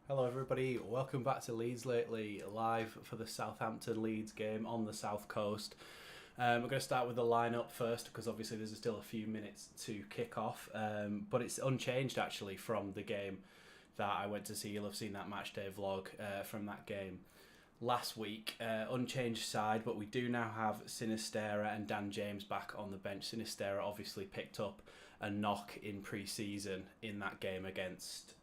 Hello everybody, welcome back to Leeds Lately, live for the Southampton Leeds game on the south coast. We're going to start with the lineup first because obviously there's still a few minutes to kick off, but it's unchanged actually from the game that I went to see. You'll have seen that matchday vlog from that game last week. Unchanged side, but we do now have Sinistera and Dan James back on the bench. Sinistera obviously picked up a knock in pre-season in that game against...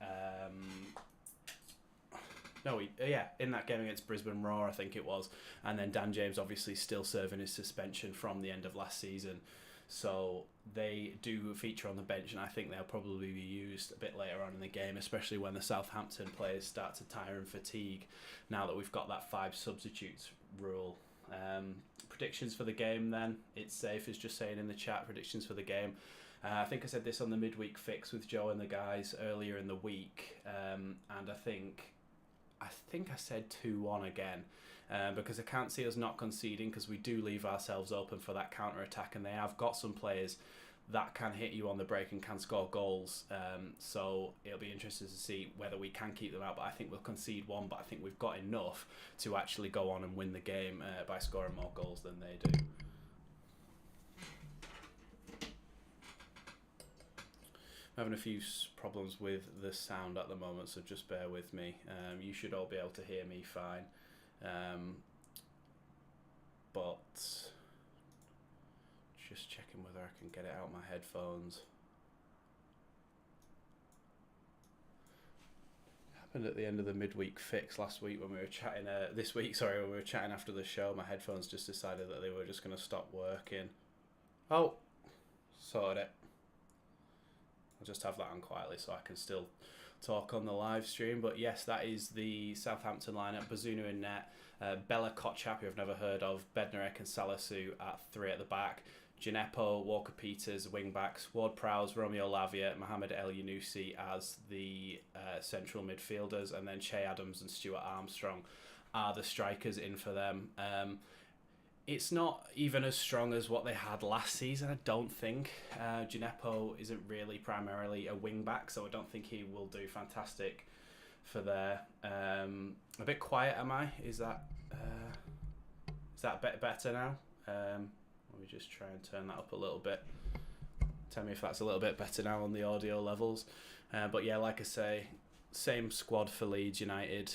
in that game against Brisbane Roar, I think it was. And then Dan James obviously still serving his suspension from the end of last season. So they do feature on the bench, and I think they'll probably be used a bit later on in the game, especially when the Southampton players start to tire and fatigue now that we've got that 5 substitutes rule. Predictions for the game then. It's safe as just saying in the chat, predictions for the game. I think I said this on the midweek fix with Joe and the guys earlier in the week, and I think I said 2-1 again, because I can't see us not conceding, because we do leave ourselves open for that counter-attack, and they have got some players that can hit you on the break and can score goals. So it'll be interesting to see whether we can keep them out, but I think we'll concede 1, but I think we've got enough to actually go on and win the game by scoring more goals than they do. I'm having a few problems with the sound at the moment, so just bear with me. You should all be able to hear me fine, but just checking whether I can get it out my headphones. Happened at the end of the midweek fix last week when we were chatting. This week, sorry, when we were chatting after the show, my headphones just decided that they were just going to stop working. Oh, sorted it. I'll just have that on quietly so I can still talk on the live stream. But yes, that is the Southampton lineup. Bazunu in net, Bella Kotchap, who I've never heard of, Bednarek and Salisu at 3 at the back, Gineppo, Walker Peters, wing backs, Ward Prowse, Romeo Lavia, Mohamed El Yunusi as the central midfielders, and then Che Adams and Stuart Armstrong are the strikers in for them. It's not even as strong as what they had last season, I don't think. Gineppo isn't really primarily a wing-back, so I don't think he will do fantastic for there. A bit quiet, am I? Is that better now? Let me just try and turn that up a little bit. Tell me if that's a little bit better now on the audio levels. But yeah, like I say, same squad for Leeds United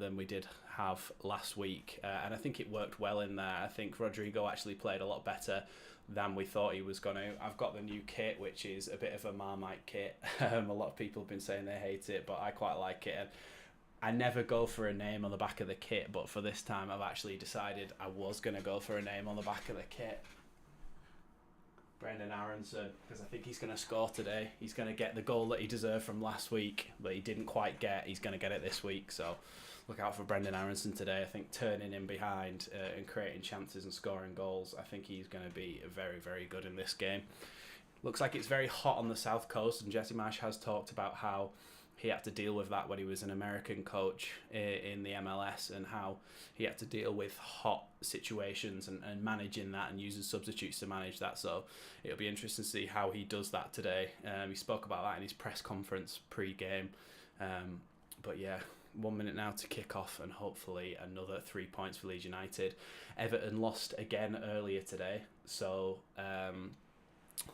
than we did have last week, and I think it worked well in there. I think Rodrigo actually played a lot better than we thought he was going to. I've got the new kit, which is a bit of a Marmite kit. A lot of people have been saying they hate it, but I quite like it. And I never go for a name on the back of the kit, but for this time I've actually decided I was going to go for a name on the back of the kit. Brendan Aronson, because I think he's going to score today. He's going to get the goal that he deserved from last week, but he didn't quite get. He's going to get it this week, so look out for Brendan Aronson today. I think turning in behind and creating chances and scoring goals, I think he's going to be very, very good in this game. Looks like it's very hot on the south coast, and Jesse Marsh has talked about how he had to deal with that when he was an American coach in the MLS, and how he had to deal with hot situations and managing that and using substitutes to manage that. So it'll be interesting to see how he does that today. He spoke about that in his press conference pre-game. But yeah, 1 minute now to kick off, and hopefully another 3 points for Leeds United. Everton lost again earlier today, so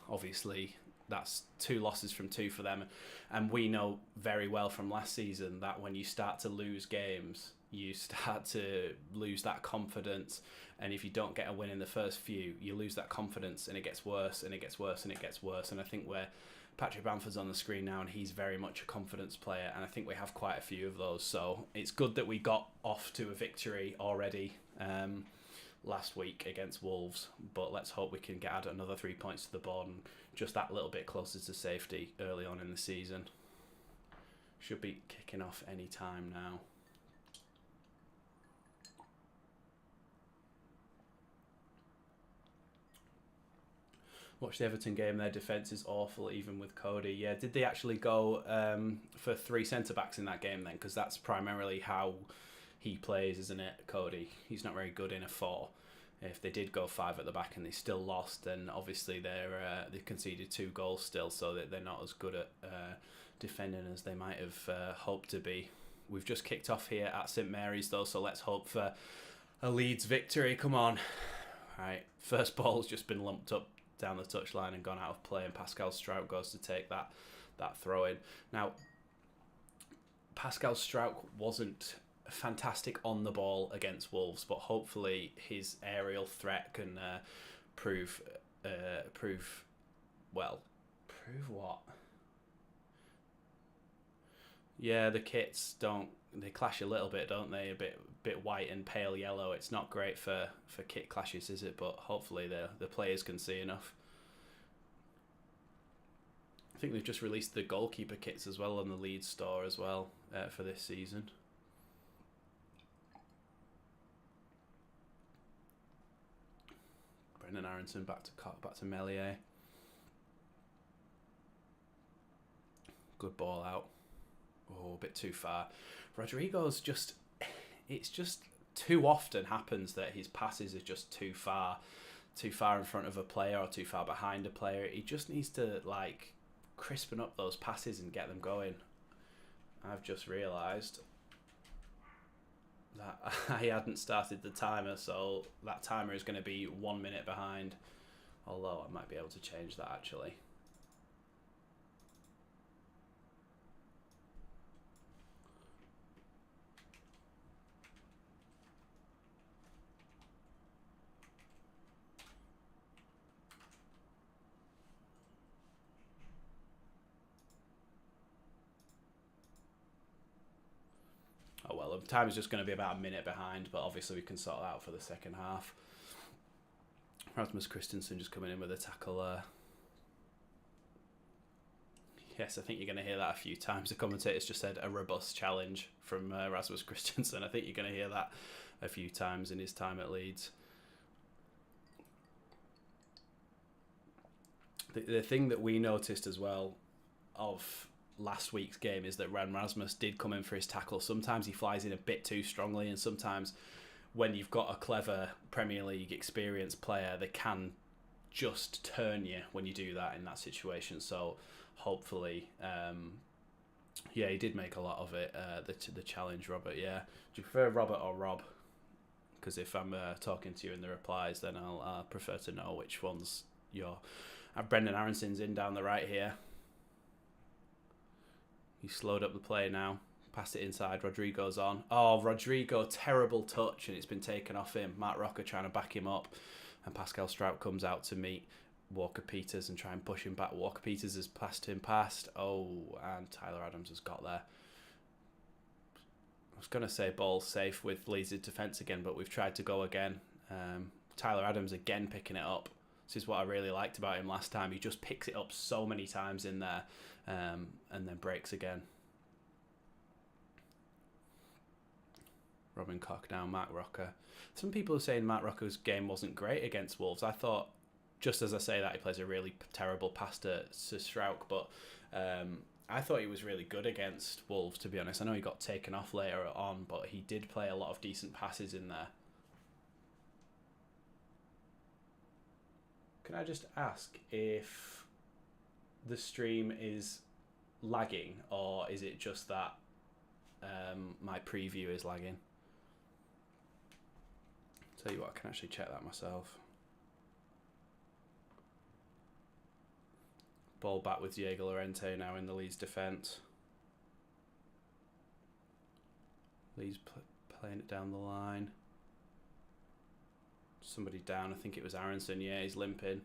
obviously that's 2 losses from 2 for them, and we know very well from last season that when you start to lose games, you start to lose that confidence, and if you don't get a win in the first few, you lose that confidence, and it gets worse and it gets worse and it gets worse. And I think where Patrick Bamford's on the screen now, and he's very much a confidence player, and I think we have quite a few of those, so it's good that we got off to a victory already last week against Wolves, but let's hope we can add another 3 points to the board and just that little bit closer to safety early on in the season. Should be kicking off any time now. Watch the Everton game, their defence is awful even with Cody. Yeah, did they actually go for 3 centre-backs in that game then? Because that's primarily how he plays, isn't it, Cody? He's not very good in a 4. If they did go 5 at the back and they still lost, then obviously they conceded 2 goals still, so that they're not as good at defending as they might have hoped to be. We've just kicked off here at St Mary's though, so let's hope for a Leeds victory. Come on. Right, first ball's just been lumped up down the touchline and gone out of play, and Pascal Strouk goes to take that throw in. Now, Pascal Strouk wasn't fantastic on the ball against Wolves, but hopefully his aerial threat can prove what? Yeah, the kits they clash a little bit, don't they? A bit white and pale yellow. It's not great for kit clashes, is it? But hopefully the players can see enough. I think they've just released the goalkeeper kits as well on the Leeds store as well for this season. Brendan Aronson back to Melier. Good ball out. Oh, a bit too far. Rodrigo's it's just too often happens that his passes are just too far in front of a player or too far behind a player. He just needs to crispen up those passes and get them going. I've just realised that I hadn't started the timer, so that timer is going to be 1 minute behind, although I might be able to change that actually. Oh well, the time is just going to be about a minute behind, but obviously we can sort that out for the second half. Rasmus Christensen just coming in with a tackle there. Yes, I think you're going to hear that a few times. The commentators just said a robust challenge from Rasmus Christensen. I think you're going to hear that a few times in his time at Leeds. The thing that we noticed as well of last week's game is that when Rasmus did come in for his tackle, sometimes he flies in a bit too strongly, and sometimes when you've got a clever Premier League experienced player, they can just turn you when you do that in that situation. So hopefully, yeah, he did make a lot of it, the challenge, Robert. Yeah, do you prefer Robert or Rob? Because if I'm talking to you in the replies, then I'll prefer to know which one's your... Brendan Aronson's in down the right here. He slowed up the play now. Passed it inside. Rodrigo's on. Oh, Rodrigo, terrible touch, and it's been taken off him. Mark Rocker trying to back him up, and Pascal Strouk comes out to meet Walker-Peters and try and push him back. Walker-Peters has passed him past. Oh, and Tyler Adams has got there. I was going to say ball safe with Leeds' defence again, but we've tried to go again. Tyler Adams again picking it up. This is what I really liked about him last time. He just picks it up so many times in there, and then breaks again. Robin Koch now, Mark Rocker. Some people are saying Mark Rocker's game wasn't great against Wolves. I thought, just as I say that, he plays a really terrible pass to Strouk, but I thought he was really good against Wolves, to be honest. I know he got taken off later on, but he did play a lot of decent passes in there. Can I just ask if the stream is lagging, or is it just that my preview is lagging? Tell you what, I can actually check that myself. Ball back with Diego Llorente now in the Leeds defence. Leeds playing it down the line. Somebody down, I think it was Aronson. Yeah, he's limping.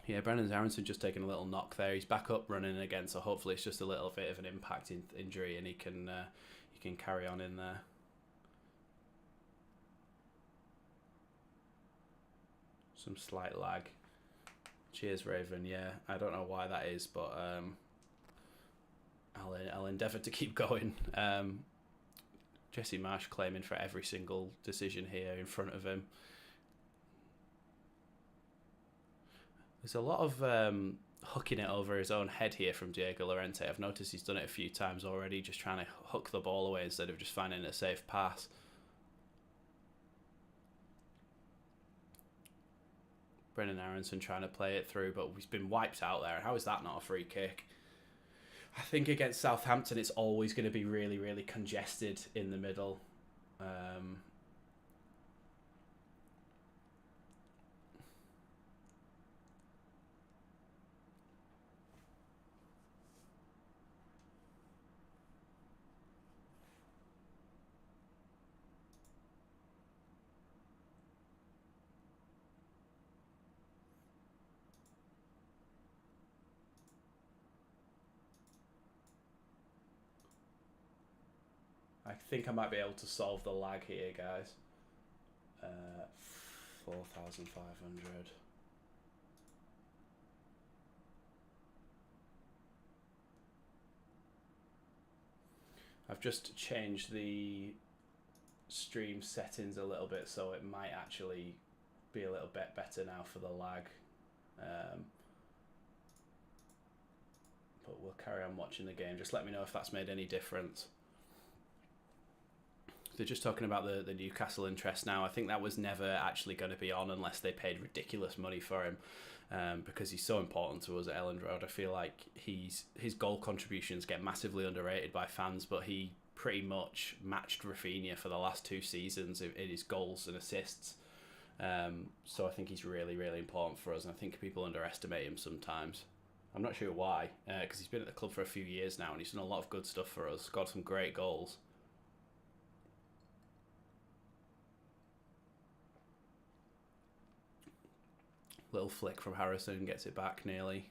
Yeah, Brendan Aronson just taking a little knock there. He's back up running again, so hopefully it's just a little bit of an impact injury, and he can carry on in there. Some slight lag. Cheers, Raven. Yeah, I don't know why that is, but I'll endeavour to keep going. Jesse Marsh claiming for every single decision here in front of him. There's a lot of hooking it over his own head here from Diego Llorente. I've noticed he's done it a few times already, just trying to hook the ball away instead of just finding a safe pass. Brendan Aronson trying to play it through, but he's been wiped out there. How is that not a free kick? I think against Southampton, it's always going to be really, really congested in the middle. I think I might be able to solve the lag here, guys. 4,500. I've just changed the stream settings a little bit, so it might actually be a little bit better now for the lag. But we'll carry on watching the game. Just let me know if that's made any difference. They're just talking about the Newcastle interest now. I think that was never actually going to be on unless they paid ridiculous money for him, because he's so important to us at Elland Road. I feel like his goal contributions get massively underrated by fans, but he pretty much matched Rafinha for the last 2 seasons in his goals and assists. So I think he's really, really important for us, and I think people underestimate him sometimes. I'm not sure why, because he's been at the club for a few years now and he's done a lot of good stuff for us, got some great goals. Little flick from Harrison, gets it back nearly.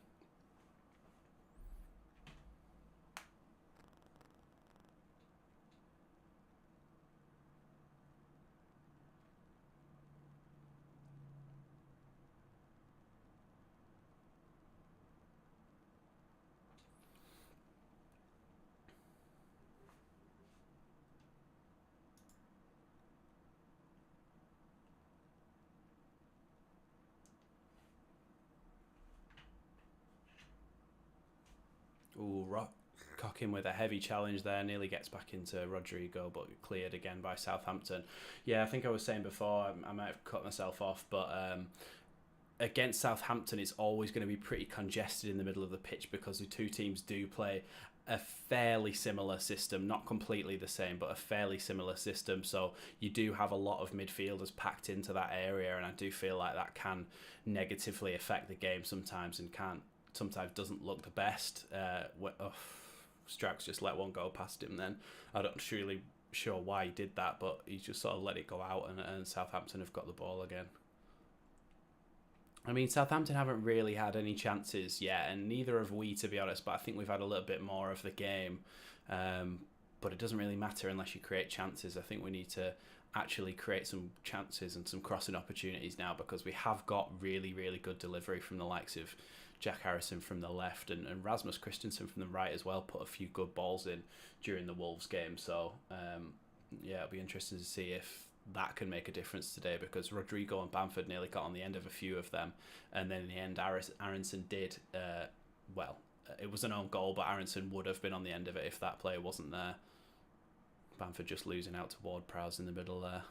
Ooh, Cocking with a heavy challenge there, nearly gets back into Rodrigo, but cleared again by Southampton. Yeah, I think I was saying before, I might have cut myself off, but against Southampton, it's always going to be pretty congested in the middle of the pitch because the two teams do play a fairly similar system, not completely the same, but a fairly similar system. So you do have a lot of midfielders packed into that area, and I do feel like that can negatively affect the game sometimes and sometimes doesn't look the best. Strauss just let one go past him then. I'm not really sure why he did that, but he just sort of let it go out, and Southampton have got the ball again. I mean, Southampton haven't really had any chances yet, and neither have we, to be honest, but I think we've had a little bit more of the game. But it doesn't really matter unless you create chances. I think we need to actually create some chances and some crossing opportunities now, because we have got really, really good delivery from the likes of Jack Harrison from the left and Rasmus Christensen from the right as well, put a few good balls in during the Wolves game. So, yeah, it'll be interesting to see if that can make a difference today, because Rodrigo and Bamford nearly got on the end of a few of them, and then in the end Aronson did. It was an own goal, but Aronson would have been on the end of it if that player wasn't there. Bamford just losing out to Ward-Prowse in the middle there.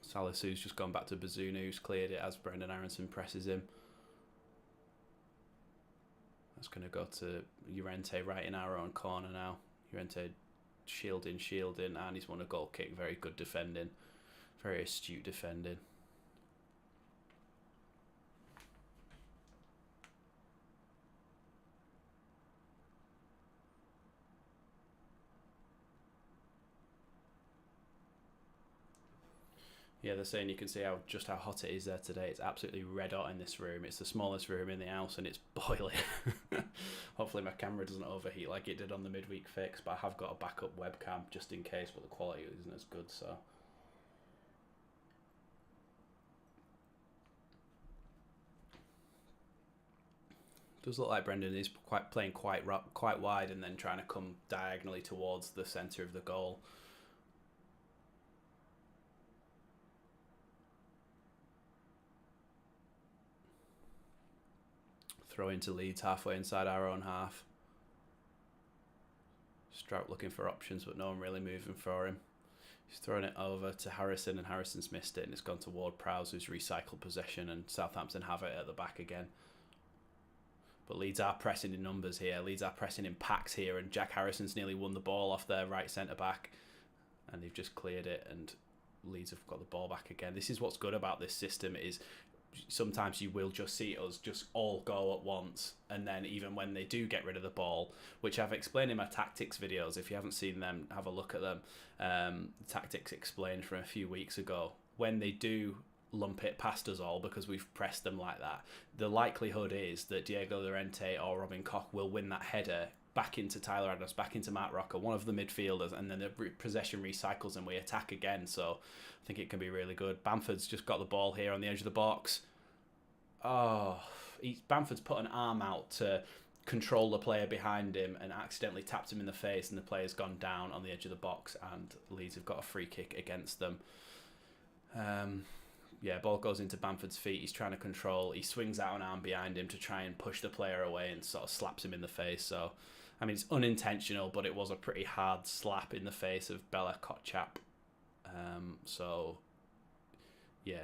Salisu's just gone back to Bazunu, who's cleared it as Brendan Aronson presses him. That's going to go to Llorente right in our own corner now. Llorente shielding, and he's won a goal kick. Very good defending. Very astute defending. Yeah, they're saying you can see just how hot it is there today. It's absolutely red hot in this room. It's the smallest room in the house and it's boiling. Hopefully my camera doesn't overheat like it did on the midweek fix, but I have got a backup webcam just in case, but the quality isn't as good, so. It does look like Brendan is playing quite wide and then trying to come diagonally towards the centre of the goal. Throw into Leeds halfway inside our own half. Strout looking for options, but no one really moving for him. He's thrown it over to Harrison, and Harrison's missed it, and it's gone to Ward-Prowse, who's recycled possession, and Southampton have it at the back again. But Leeds are pressing in numbers here. Leeds are pressing in packs here, and Jack Harrison's nearly won the ball off their right centre-back, and they've just cleared it, and Leeds have got the ball back again. This is what's good about this system, is sometimes you will just see us just all go at once, and then even when they do get rid of the ball, which I've explained in my tactics videos, if you haven't seen them, have a look at them. Tactics explained from a few weeks ago, when they do lump it past us all because we've pressed them like that, the likelihood is that Diego Llorente or Robin Koch will win that header back into Tyler Adams, back into Matt Rocker, one of the midfielders, and then the possession recycles and we attack again. So I think it can be really good. Bamford's just got the ball here on the edge of the box. Oh, Bamford's put an arm out to control the player behind him and accidentally tapped him in the face, and the player's gone down on the edge of the box, and Leeds have got a free kick against them. Yeah, ball goes into Bamford's feet. He's trying to control. He swings out an arm behind him to try and push the player away and sort of slaps him in the face. So, I mean, it's unintentional, but it was a pretty hard slap in the face of Bella Kotchap. So, yeah,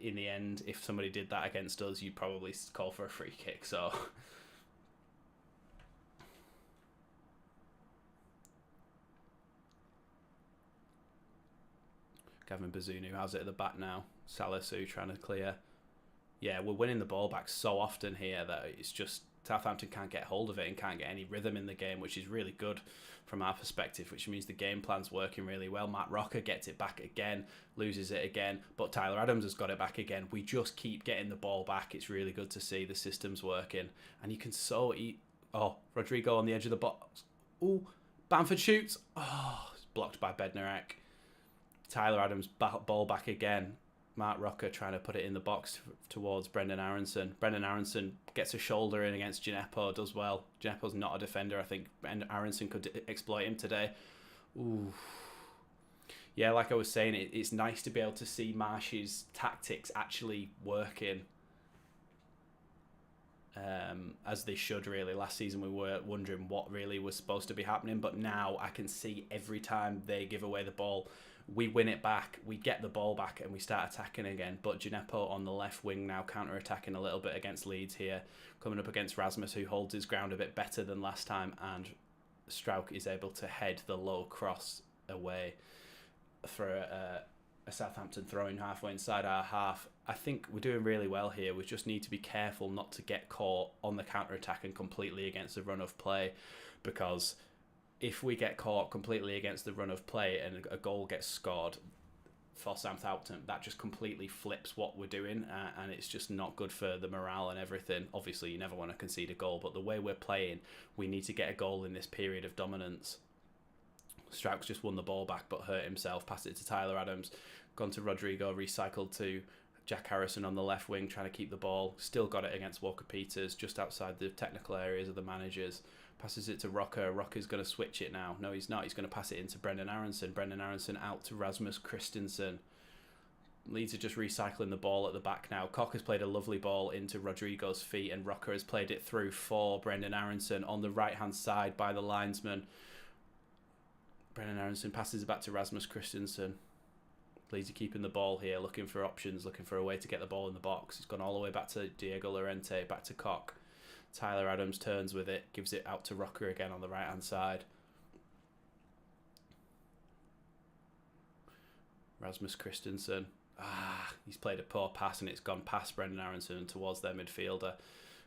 in the end, if somebody did that against us, you'd probably call for a free kick. So, Gavin Bazunu has it at the back now. Salisu trying to clear. Yeah, we're winning the ball back so often here that it's just Southampton can't get hold of it and can't get any rhythm in the game, which is really good from our perspective, which means the game plan's working really well. Matt Rocker gets it back again, loses it again, but Tyler Adams has got it back again. We just keep getting the ball back. It's really good to see the system's working. And you can so eat... Oh, Rodrigo on the edge of the box. Oh, Bamford shoots. Oh, it's blocked by Bednarek. Tyler Adams ball back again. Mark Rocker trying to put it in the box towards Brendan Aronson. Brendan Aronson gets a shoulder in against Gineppo, does well. Gineppo's not a defender. I think Aronson could exploit him today. Ooh. Yeah, like I was saying, it's nice to be able to see Marsh's tactics actually working. As they should, really. Last season we were wondering what really was supposed to be happening, but now I can see every time they give away the ball, we win it back, we get the ball back, and we start attacking again. But Gineppo on the left wing now counter-attacking a little bit against Leeds here, coming up against Rasmus, who holds his ground a bit better than last time, and Strauch is able to head the low cross away for a Southampton throwing halfway inside our half. I think we're doing really well here. We just need to be careful not to get caught on the counter-attack and completely against the run of play, because if we get caught completely against the run of play and a goal gets scored for Southampton, that just completely flips what we're doing, and it's just not good for the morale and everything. Obviously, you never want to concede a goal, but the way we're playing, we need to get a goal in this period of dominance. Strauch just won the ball back but hurt himself, passed it to Tyler Adams, gone to Rodrigo, recycled to Jack Harrison on the left wing, trying to keep the ball, still got it against Walker Peters, just outside the technical areas of the managers. Passes it to Rocker. Rocker's going to switch it now. No, he's not. He's going to pass it into Brendan Aronson. Brendan Aronson out to Rasmus Christensen. Leeds are just recycling the ball at the back now. Koch has played a lovely ball into Rodrigo's feet, and Rocker has played it through for Brendan Aronson on the right-hand side by the linesman. Brendan Aronson passes it back to Rasmus Christensen. Leeds are keeping the ball here, looking for options, looking for a way to get the ball in the box. It's gone all the way back to Diego Llorente, back to Koch. Tyler Adams turns with it, gives it out to Rocker again on the right-hand side. Rasmus Christensen. He's played a poor pass and it's gone past Brendan Aronson and towards their midfielder,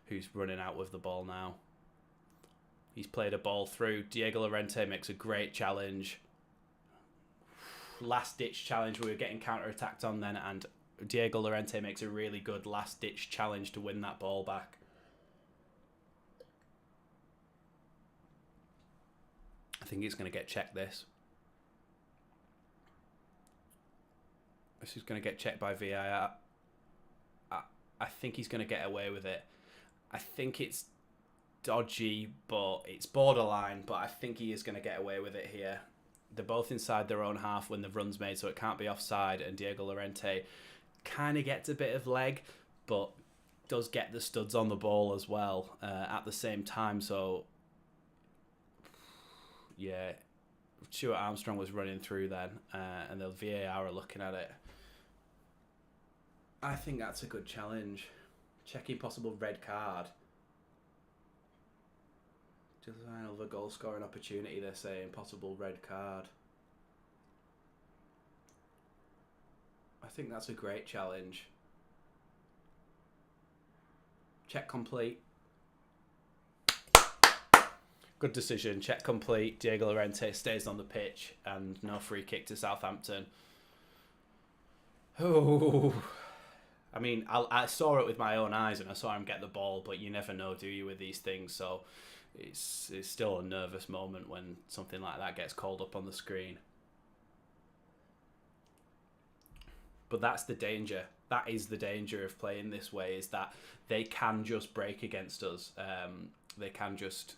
who's running out with the ball now. He's played a ball through. Diego Llorente makes a great challenge. Last-ditch challenge. We were getting counter-attacked on then, and Diego Llorente makes a really good last-ditch challenge to win that ball back. I think he's going to get checked, this. This is going to get checked by VAR. I think he's going to get away with it. I think it's dodgy, but it's borderline, but I think he is going to get away with it here. They're both inside their own half when the run's made, so it can't be offside, and Diego Llorente kind of gets a bit of leg, but does get the studs on the ball as well at the same time, so... Yeah, Stuart Armstrong was running through then, and the VAR are looking at it. I think that's a good challenge. Checking possible red card. Design of a goal scoring opportunity, they're saying. Possible red card. I think that's a great challenge. Check complete. Good decision. Check complete. Diego Llorente stays on the pitch and no free kick to Southampton. Oh, I mean, I saw it with my own eyes and I saw him get the ball, but you never know, do you, with these things? So it's still a nervous moment when something like that gets called up on the screen. But that's the danger. That is the danger of playing this way, is that they can just break against us. They can just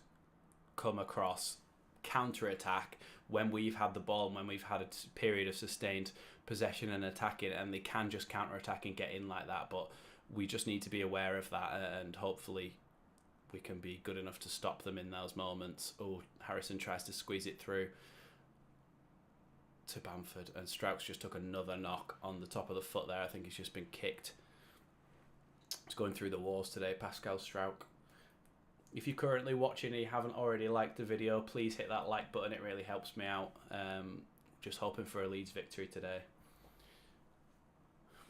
come across, counter-attack when we've had the ball and when we've had a period of sustained possession and attacking, and they can just counter-attack and get in like that. But we just need to be aware of that, and hopefully we can be good enough to stop them in those moments. Oh, Harrison tries to squeeze it through to Bamford, and Strauch just took another knock on the top of the foot there. I think he's just been kicked. It's going through the walls today, Pascal Strauch. If you're currently watching and you haven't already liked the video, please hit that like button. It really helps me out. Just hoping for a Leeds victory today.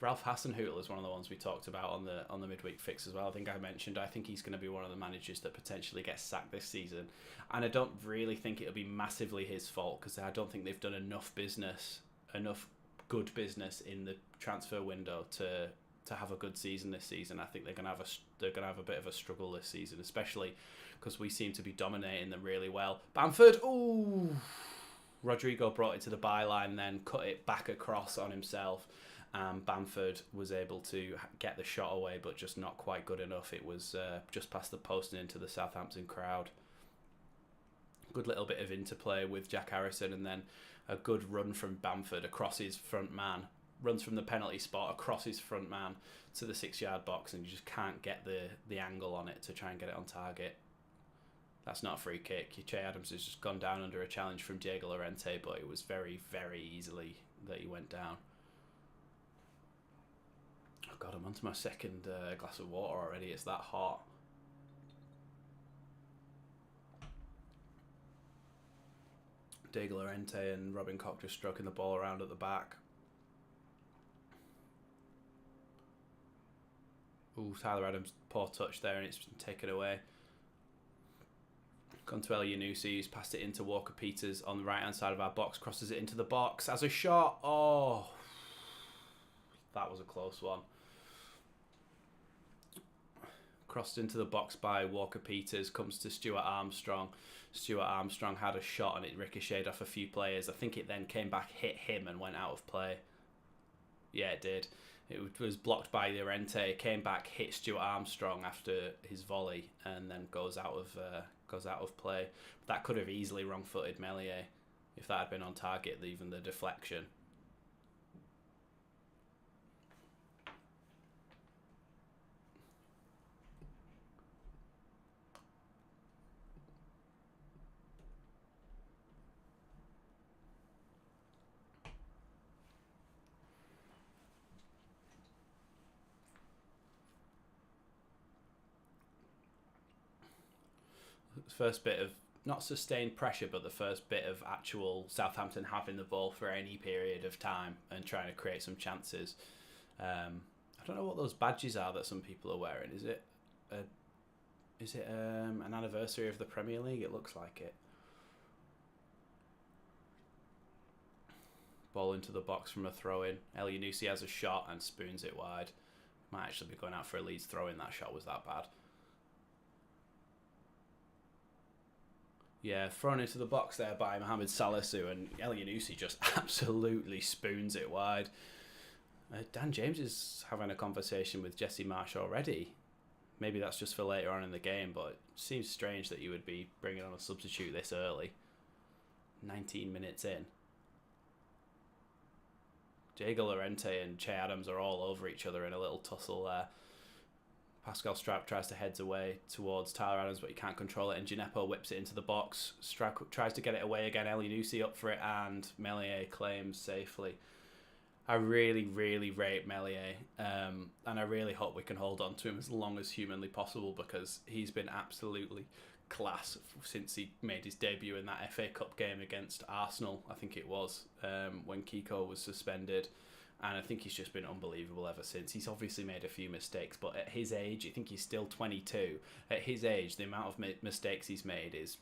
Ralph Hasenhüttl is one of the ones we talked about on the midweek fix as well. I think he's going to be one of the managers that potentially gets sacked this season, and I don't really think it'll be massively his fault, because I don't think they've done enough good business in the transfer window to have a good season this season. I think they're gonna have a bit of a struggle this season, especially because we seem to be dominating them really well. Bamford, ooh, Rodrigo brought it to the byline, then cut it back across on himself. Bamford was able to get the shot away, but just not quite good enough. It was just past the post and into the Southampton crowd. Good little bit of interplay with Jack Harrison, and then a good run from Bamford across his front man. Runs from the penalty spot across his front man to the 6-yard box, and you just can't get the angle on it to try and get it on target. That's not a free kick. Che Adams has just gone down under a challenge from Diego Llorente, but it was very, very easily that he went down. Oh God, I'm onto my second glass of water already. It's that hot. Diego Llorente and Robin Koch just stroking the ball around at the back. Ooh, Tyler Adams, poor touch there, and it's been taken away. Gone to El Yunusi, who's passed it into Walker Peters on the right-hand side of our box, crosses it into the box as a shot. Oh, that was a close one. Crossed into the box by Walker Peters, comes to Stuart Armstrong. Stuart Armstrong had a shot and it ricocheted off a few players. I think it then came back, hit him and went out of play. Yeah, it did. It was blocked by Llorente, came back, hit Stuart Armstrong after his volley, and then goes out of play. That could have easily wrong-footed Meslier if that had been on target, even the deflection. First bit of not sustained pressure, but the first bit of actual Southampton having the ball for any period of time and trying to create some chances. I don't know what those badges are that some people are wearing. Is it an anniversary of the Premier League? It looks like it. Ball into the box from a throw-in. El Yunusi has a shot and spoons it wide. Might actually be going out for a Leeds throw-in. That shot was that bad. Yeah, thrown into the box there by Mohamed Salisu, and El Yunusi just absolutely spoons it wide. Dan James is having a conversation with Jesse Marsh already. Maybe that's just for later on in the game, but it seems strange that you would be bringing on a substitute this early. 19 minutes in. Diego Llorente and Che Adams are all over each other in a little tussle there. Pascal Strouk tries to head away towards Tyler Adams, but he can't control it, and Gineppo whips it into the box. Strouk tries to get it away again. Elyounoussi up for it, and Meslier claims safely. I really, really rate Meslier, and I really hope we can hold on to him as long as humanly possible, because he's been absolutely class since he made his debut in that FA Cup game against Arsenal, I think it was, when Kiko was suspended. And I think he's just been unbelievable ever since. He's obviously made a few mistakes, but at his age, I think he's still 22. At his age, the amount of mistakes he's made is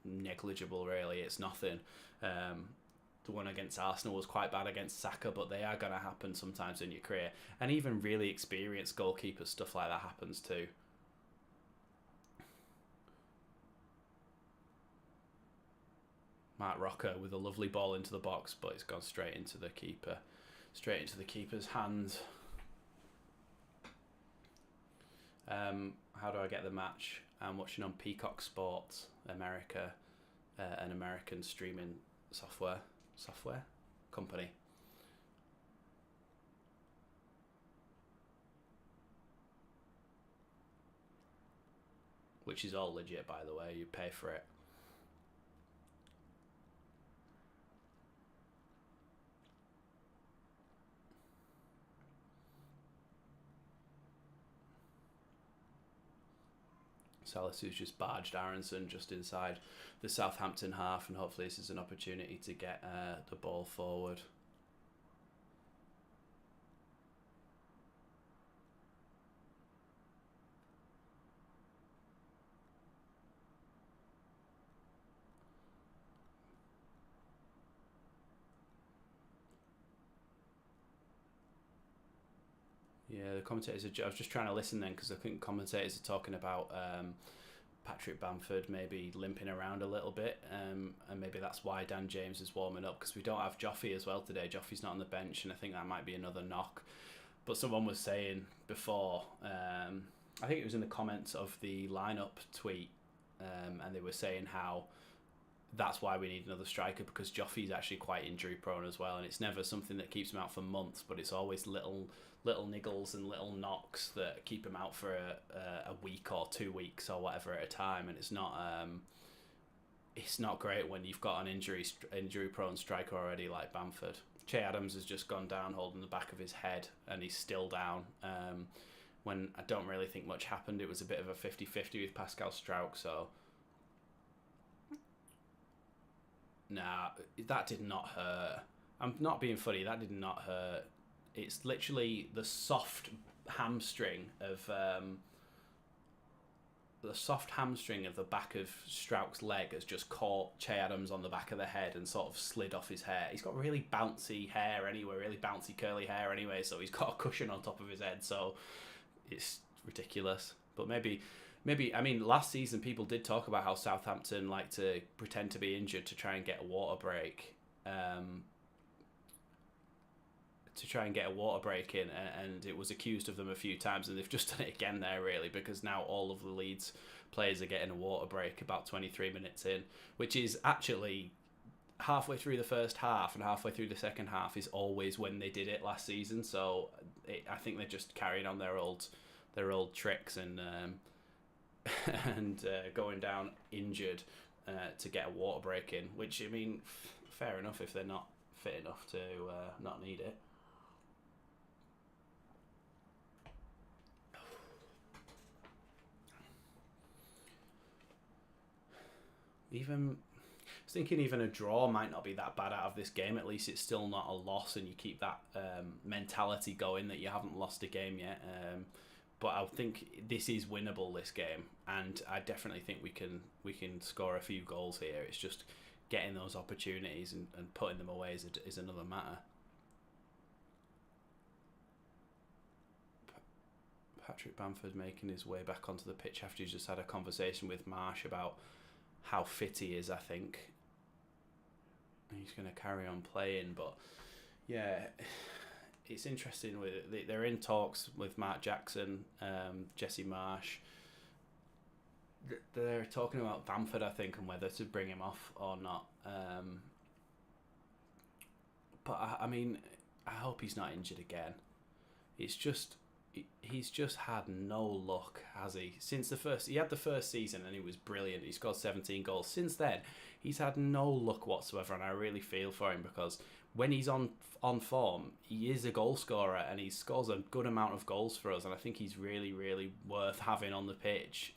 negligible, really. It's nothing. The one against Arsenal was quite bad against Saka, but they are going to happen sometimes in your career. And even really experienced goalkeepers, stuff like that happens too. Mark Rocker with a lovely ball into the box, but it's gone straight into the keeper. Straight into the keeper's hands. How do I get the match? I'm watching on Peacock Sports America, an American streaming software company. Which is all legit, by the way. You pay for it. Salisu just barged Aronson just inside the Southampton half, and hopefully this is an opportunity to get the ball forward. Yeah, the commentators I was just trying to listen then, because I think commentators are talking about Patrick Bamford maybe limping around a little bit, and maybe that's why Dan James is warming up, because we don't have Joffy as well today. Joffy's not on the bench, and I think that might be another knock. But someone was saying before, I think it was in the comments of the lineup tweet, and they were saying how that's why we need another striker, because Joffy's actually quite injury prone as well, and it's never something that keeps him out for months, but it's always little niggles and little knocks that keep him out for a week or 2 weeks or whatever at a time, and it's not great when you've got an injury prone striker already like Bamford. Che Adams has just gone down holding the back of his head, and he's still down. When I don't really think much happened, it was a bit of a 50-50 with Pascal Strouk, so nah, that did not hurt. I'm not being funny, that did not hurt. It's literally the soft hamstring of the back of Strouk's leg has just caught Che Adams on the back of the head and sort of slid off his hair. He's got really bouncy hair anyway, really bouncy curly hair anyway, so he's got a cushion on top of his head, so it's ridiculous. But maybe, I mean, last season people did talk about how Southampton like to pretend to be injured to try and get a water break. In, and it was accused of them a few times, and they've just done it again there, really, because now all of the Leeds players are getting a water break about 23 minutes in, which is actually halfway through the first half and halfway through the second half is always when they did it last season. So I think they're just carrying on their old tricks and going down injured to get a water break in, which, I mean, fair enough if they're not fit enough to not need it. I was thinking even a draw might not be that bad out of this game. At least it's still not a loss, and you keep that mentality going that you haven't lost a game yet. But I think this is winnable, this game, and I definitely think we can score a few goals here. It's just getting those opportunities and putting them away is another matter. Patrick Bamford making his way back onto the pitch after he's just had a conversation with Marsh about how fit he is, I think. He's going to carry on playing, but yeah, it's interesting. They're in talks with Mark Jackson, Jesse Marsh. They're talking about Bamford, I think, and whether to bring him off or not. But I mean, I hope he's not injured again. It's just he's just had no luck, has he? Since he had the first season and he was brilliant. He scored 17 goals. Since then, he's had no luck whatsoever, and I really feel for him because when he's on form, he is a goal scorer and he scores a good amount of goals for us, and I think he's really, really worth having on the pitch.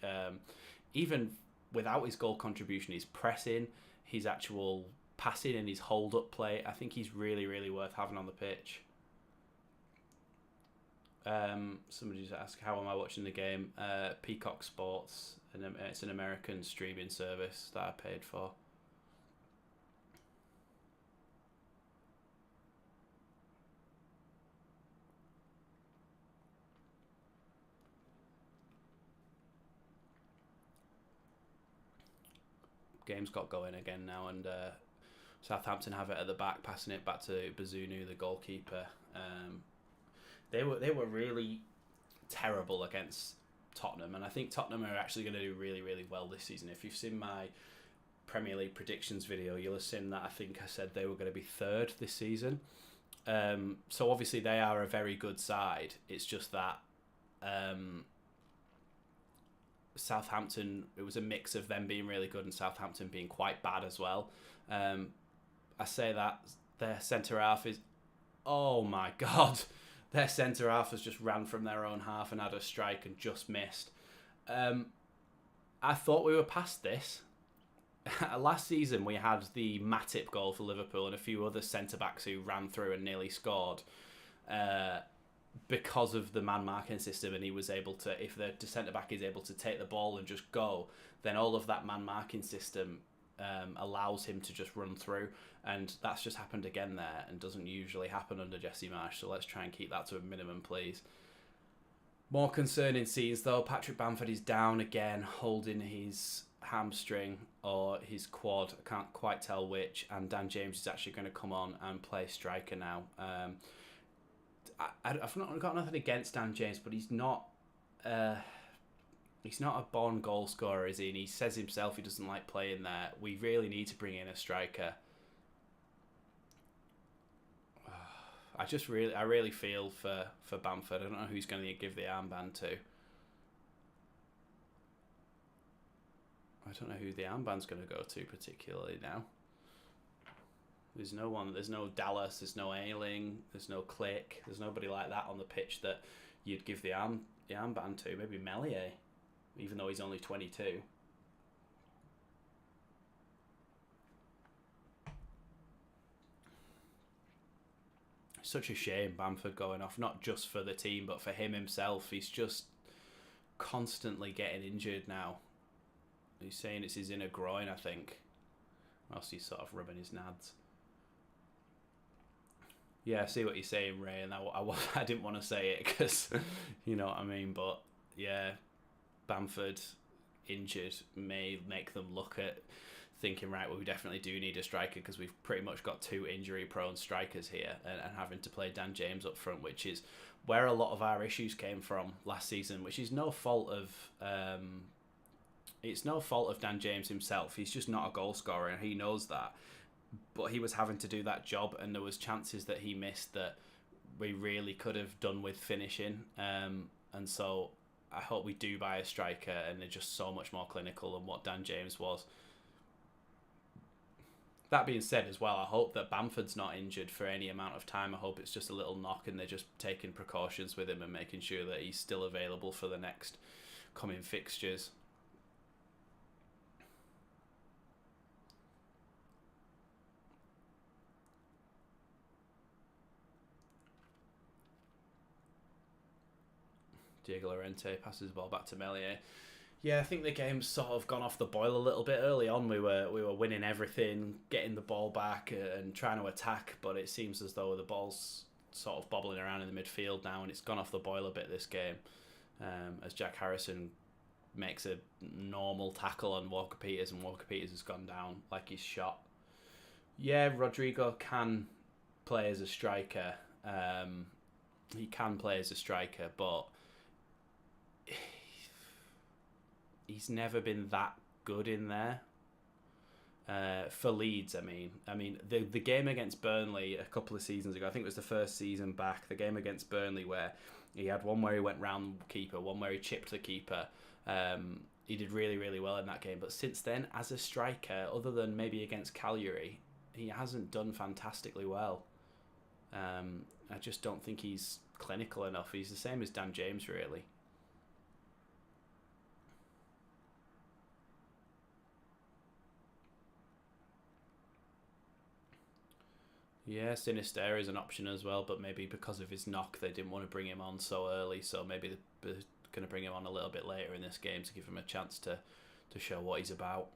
Even without his goal contribution, his pressing, his actual passing and his hold-up play, I think he's really, really worth having on the pitch. Somebody just asked, how am I watching the game? Peacock Sports, and it's an American streaming service that I paid for. Game's got going again now, and Southampton have it at the back, passing it back to Bazunu, the goalkeeper. They were really terrible against Tottenham, and I think Tottenham are actually going to do really, really well this season. If you've seen my Premier League predictions video, you'll have seen that I think I said they were going to be third this season. So obviously they are a very good side. It's just that Southampton, it was a mix of them being really good and Southampton being quite bad as well. I say that their centre half is, oh my god, their centre half has just ran from their own half and had a strike and just missed. I thought we were past this. Last season we had the Matip goal for Liverpool and a few other centre backs who ran through and nearly scored because of the man marking system, and he was able to, if the centre back is able to take the ball and just go, then all of that man marking system allows him to just run through, and that's just happened again there and doesn't usually happen under Jesse Marsh, so let's try and keep that to a minimum, please. More concerning scenes though. Patrick Bamford is down again, holding his hamstring or his quad, I can't quite tell which, and Dan James is actually going to come on and play striker now. I've not got nothing against Dan James, but he's not a born goal scorer, is he? And he says himself he doesn't like playing there. We really need to bring in a striker. I really feel for Bamford. I don't know who's going to give the armband to. I don't know who the armband's going to go to particularly now. There's no one. There's no Dallas. There's no Ayling. There's no Click. There's nobody like that on the pitch that you'd give the armband to. Maybe Melier, even though he's only 22. Such a shame Bamford going off, not just for the team but for him himself. He's just constantly getting injured now. He's saying it's his inner groin, I think. Whilst he's sort of rubbing his nads. Yeah, I see what you're saying, Ray, and I didn't want to say it because, you know what I mean, but yeah, Bamford injured may make them look at thinking, right, well, we definitely do need a striker because we've pretty much got two injury-prone strikers here, and having to play Dan James up front, which is where a lot of our issues came from last season, which is no fault of... it's no fault of Dan James himself. He's just not a goal scorer, and he knows that. But he was having to do that job, and there was chances that he missed that we really could have done with finishing. And so I hope we do buy a striker, and they're just so much more clinical than what Dan James was. That being said as well, I hope that Bamford's not injured for any amount of time. I hope it's just a little knock and they're just taking precautions with him and making sure that he's still available for the next coming fixtures. Diego Llorente passes the ball back to Melier. Yeah, I think the game's sort of gone off the boil a little bit early on. We were winning everything, getting the ball back and trying to attack, but it seems as though the ball's sort of bobbling around in the midfield now, and it's gone off the boil a bit this game. As Jack Harrison makes a normal tackle on Walker Peters, and Walker Peters has gone down like he's shot. Yeah, Rodrigo can play as a striker. He can play as a striker, but he's never been that good in there. For Leeds, I mean the game against Burnley a couple of seasons ago, I think it was the first season back, the game against Burnley where he had one where he went round the keeper, one where he chipped the keeper. He did really, really well in that game. But since then, as a striker, other than maybe against Cagliari, he hasn't done fantastically well. I just don't think he's clinical enough. He's the same as Dan James, really. Yeah, Sinister is an option as well, but maybe because of his knock, they didn't want to bring him on so early, so maybe they're going to bring him on a little bit later in this game to give him a chance to show what he's about.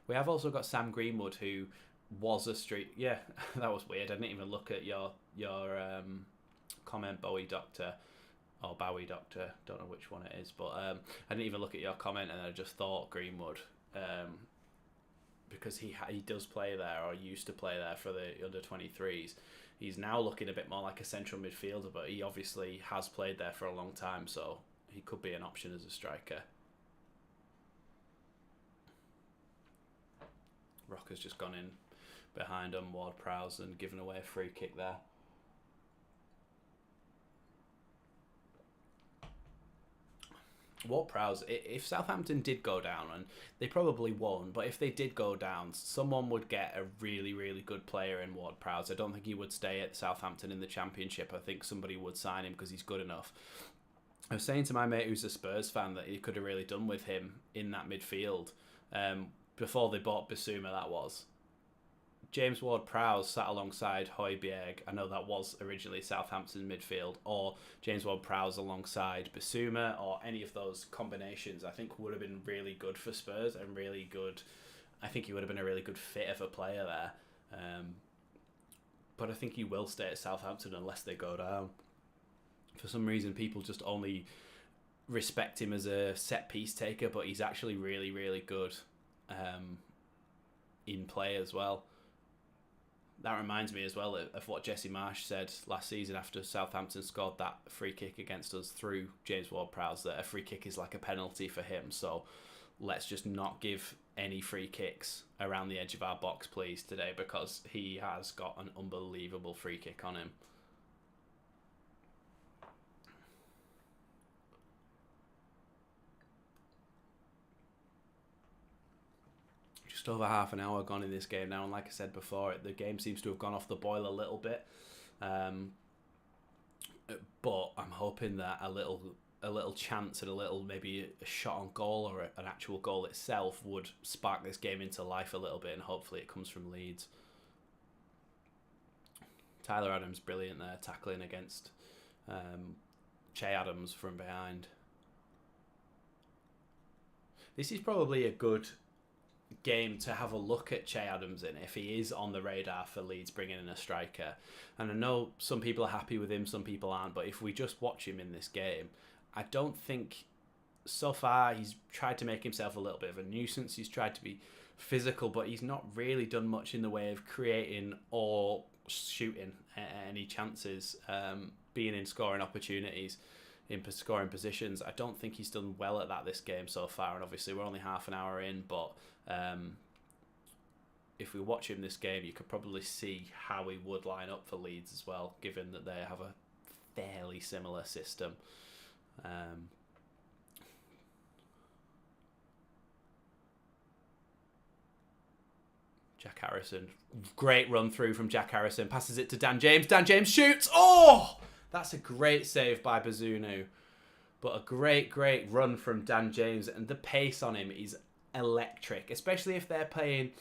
We have also got Sam Greenwood, who was a street... Yeah, that was weird. I didn't even look at your comment, Bowie Doctor, or Bowie Doctor, don't know which one it is, but I didn't even look at your comment, and I just thought Greenwood... because he does play there, or used to play there for the under-23s. He's now looking a bit more like a central midfielder, but he obviously has played there for a long time, so he could be an option as a striker. Rocker's just gone in behind on Ward-Prowse and given away a free kick there. Ward-Prowse, if Southampton did go down, and they probably won't, but if they did go down, someone would get a really, really good player in Ward-Prowse. I don't think he would stay at Southampton in the Championship. I think somebody would sign him because he's good enough. I was saying to my mate who's a Spurs fan that he could have really done with him in that midfield before they bought Bissouma, that was. James Ward-Prowse sat alongside Højbjerg. I know that was originally Southampton midfield, or James Ward-Prowse alongside Bissouma, or any of those combinations. I think would have been really good for Spurs and really good. I think he would have been a really good fit of a player there. But I think he will stay at Southampton unless they go down. For some reason, people just only respect him as a set piece taker, but he's actually really, really good in play as well. That reminds me as well of what Jesse Marsh said last season after Southampton scored that free kick against us through James Ward-Prowse, that a free kick is like a penalty for him. So let's just not give any free kicks around the edge of our box, please, today, because he has got an unbelievable free kick on him. Just over half an hour gone in this game now, and like I said before, the game seems to have gone off the boil a little bit. But I'm hoping that a little chance and a little maybe a shot on goal or an actual goal itself would spark this game into life a little bit, and hopefully it comes from Leeds. Tyler Adams brilliant there, tackling against Che Adams from behind. This is probably a good game to have a look at Che Adams in if he is on the radar for Leeds bringing in a striker. And I know some people are happy with him, some people aren't, but if we just watch him in this game, I don't think so far he's tried to make himself a little bit of a nuisance. He's tried to be physical, but he's not really done much in the way of creating or shooting any chances, being in scoring opportunities, in scoring positions. I don't think he's done well at that this game so far, and obviously we're only half an hour in, but if we watch him this game, you could probably see how he would line up for Leeds as well, given that they have a fairly similar system. Jack Harrison, great run through from Jack Harrison, passes it to Dan James. Dan James shoots. Oh, that's a great save by Bazunu, but a great run from Dan James, and the pace on him is electric, especially if they're playing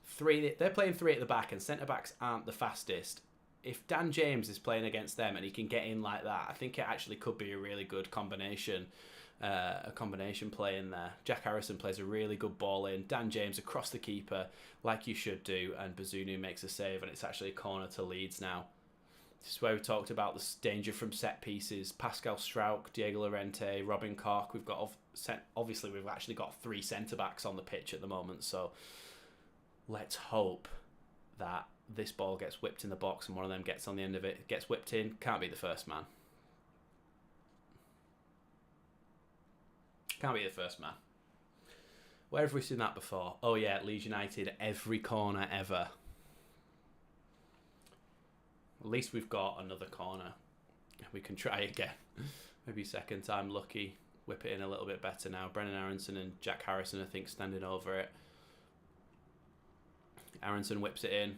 three at the back and centre backs aren't the fastest. If Dan James is playing against them and he can get in like that, I think it actually could be a really good combination. A combination play in there. Jack Harrison plays a really good ball in. Dan James across the keeper, like you should do, and Bazunu makes a save, and it's actually a corner to Leeds now. This is where we talked about the danger from set pieces. Pascal Struijk, Diego Llorente, Robin Koch. Obviously we've actually got 3 centre backs on the pitch at the moment, so let's hope that this ball gets whipped in the box and one of them gets on the end of it, gets whipped in. Can't be the first man. Can't be the first man. Where have we seen that before? Oh yeah, Leeds United, every corner ever. At least we've got another corner. We can try again. Maybe second time lucky. Whip it in a little bit better now. Brennan Aronson and Jack Harrison, I think, standing over it. Aronson whips it in.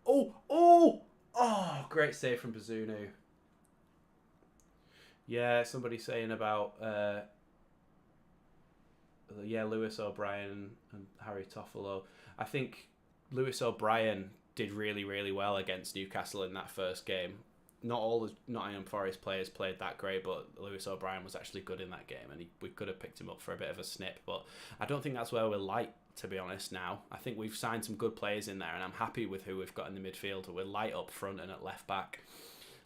Oh, great save from Bazunu. Yeah, somebody saying about Lewis O'Brien and Harry Toffolo. I think Lewis O'Brien did really, really well against Newcastle in that first game. Not all the Nottingham Forest players played that great, but Lewis O'Brien was actually good in that game, and we could have picked him up for a bit of a snip. But I don't think that's where we're light, to be honest, now. I think we've signed some good players in there, and I'm happy with who we've got in the midfield. We're light up front and at left back.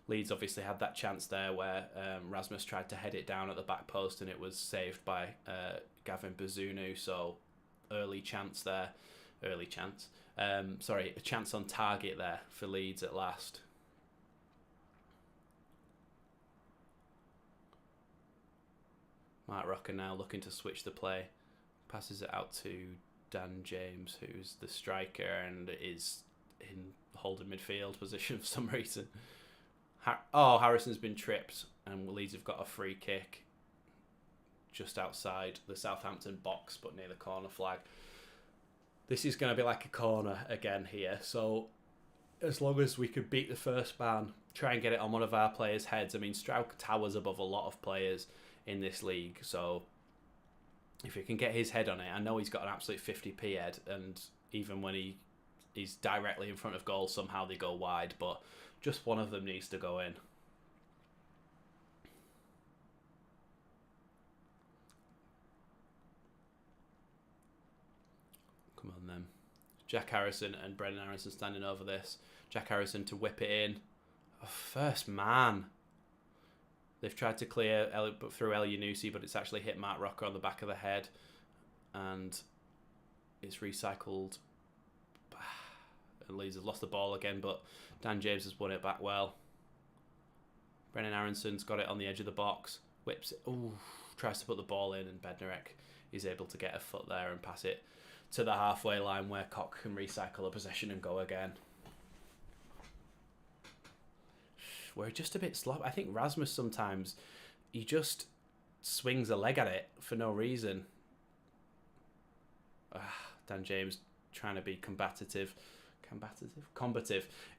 Leeds obviously had that chance there where Rasmus tried to head it down at the back post, and it was saved by Gavin Bazunu. So early chance there. A chance on target there for Leeds at last. Mark Rocker now looking to switch the play. Passes it out to Dan James, who's the striker and is in holding midfield position for some reason. Harrison's been tripped, and Leeds have got a free kick just outside the Southampton box, but near the corner flag. This is going to be like a corner again here, so as long as we could beat the first man, try and get it on one of our players' heads. I mean, Strauch towers above a lot of players in this league, so if you can get his head on it, I know he's got an absolute 50p head, and even when he's directly in front of goal, somehow they go wide, but just one of them needs to go in. Come on then. Jack Harrison and Brendan Aronson standing over this. Jack Harrison to whip it in. Oh, first man. They've tried to clear through El Yunusi, but it's actually hit Matt Rocker on the back of the head. And it's recycled. And Leeds have lost the ball again, but Dan James has won it back well. Brennan Aronson's got it on the edge of the box. Whips it. Ooh, tries to put the ball in, and Bednarek is able to get a foot there and pass it to the halfway line where Koch can recycle a possession and go again. We're just a bit sloppy. I think Rasmus sometimes, he just swings a leg at it for no reason. Dan James trying to be combative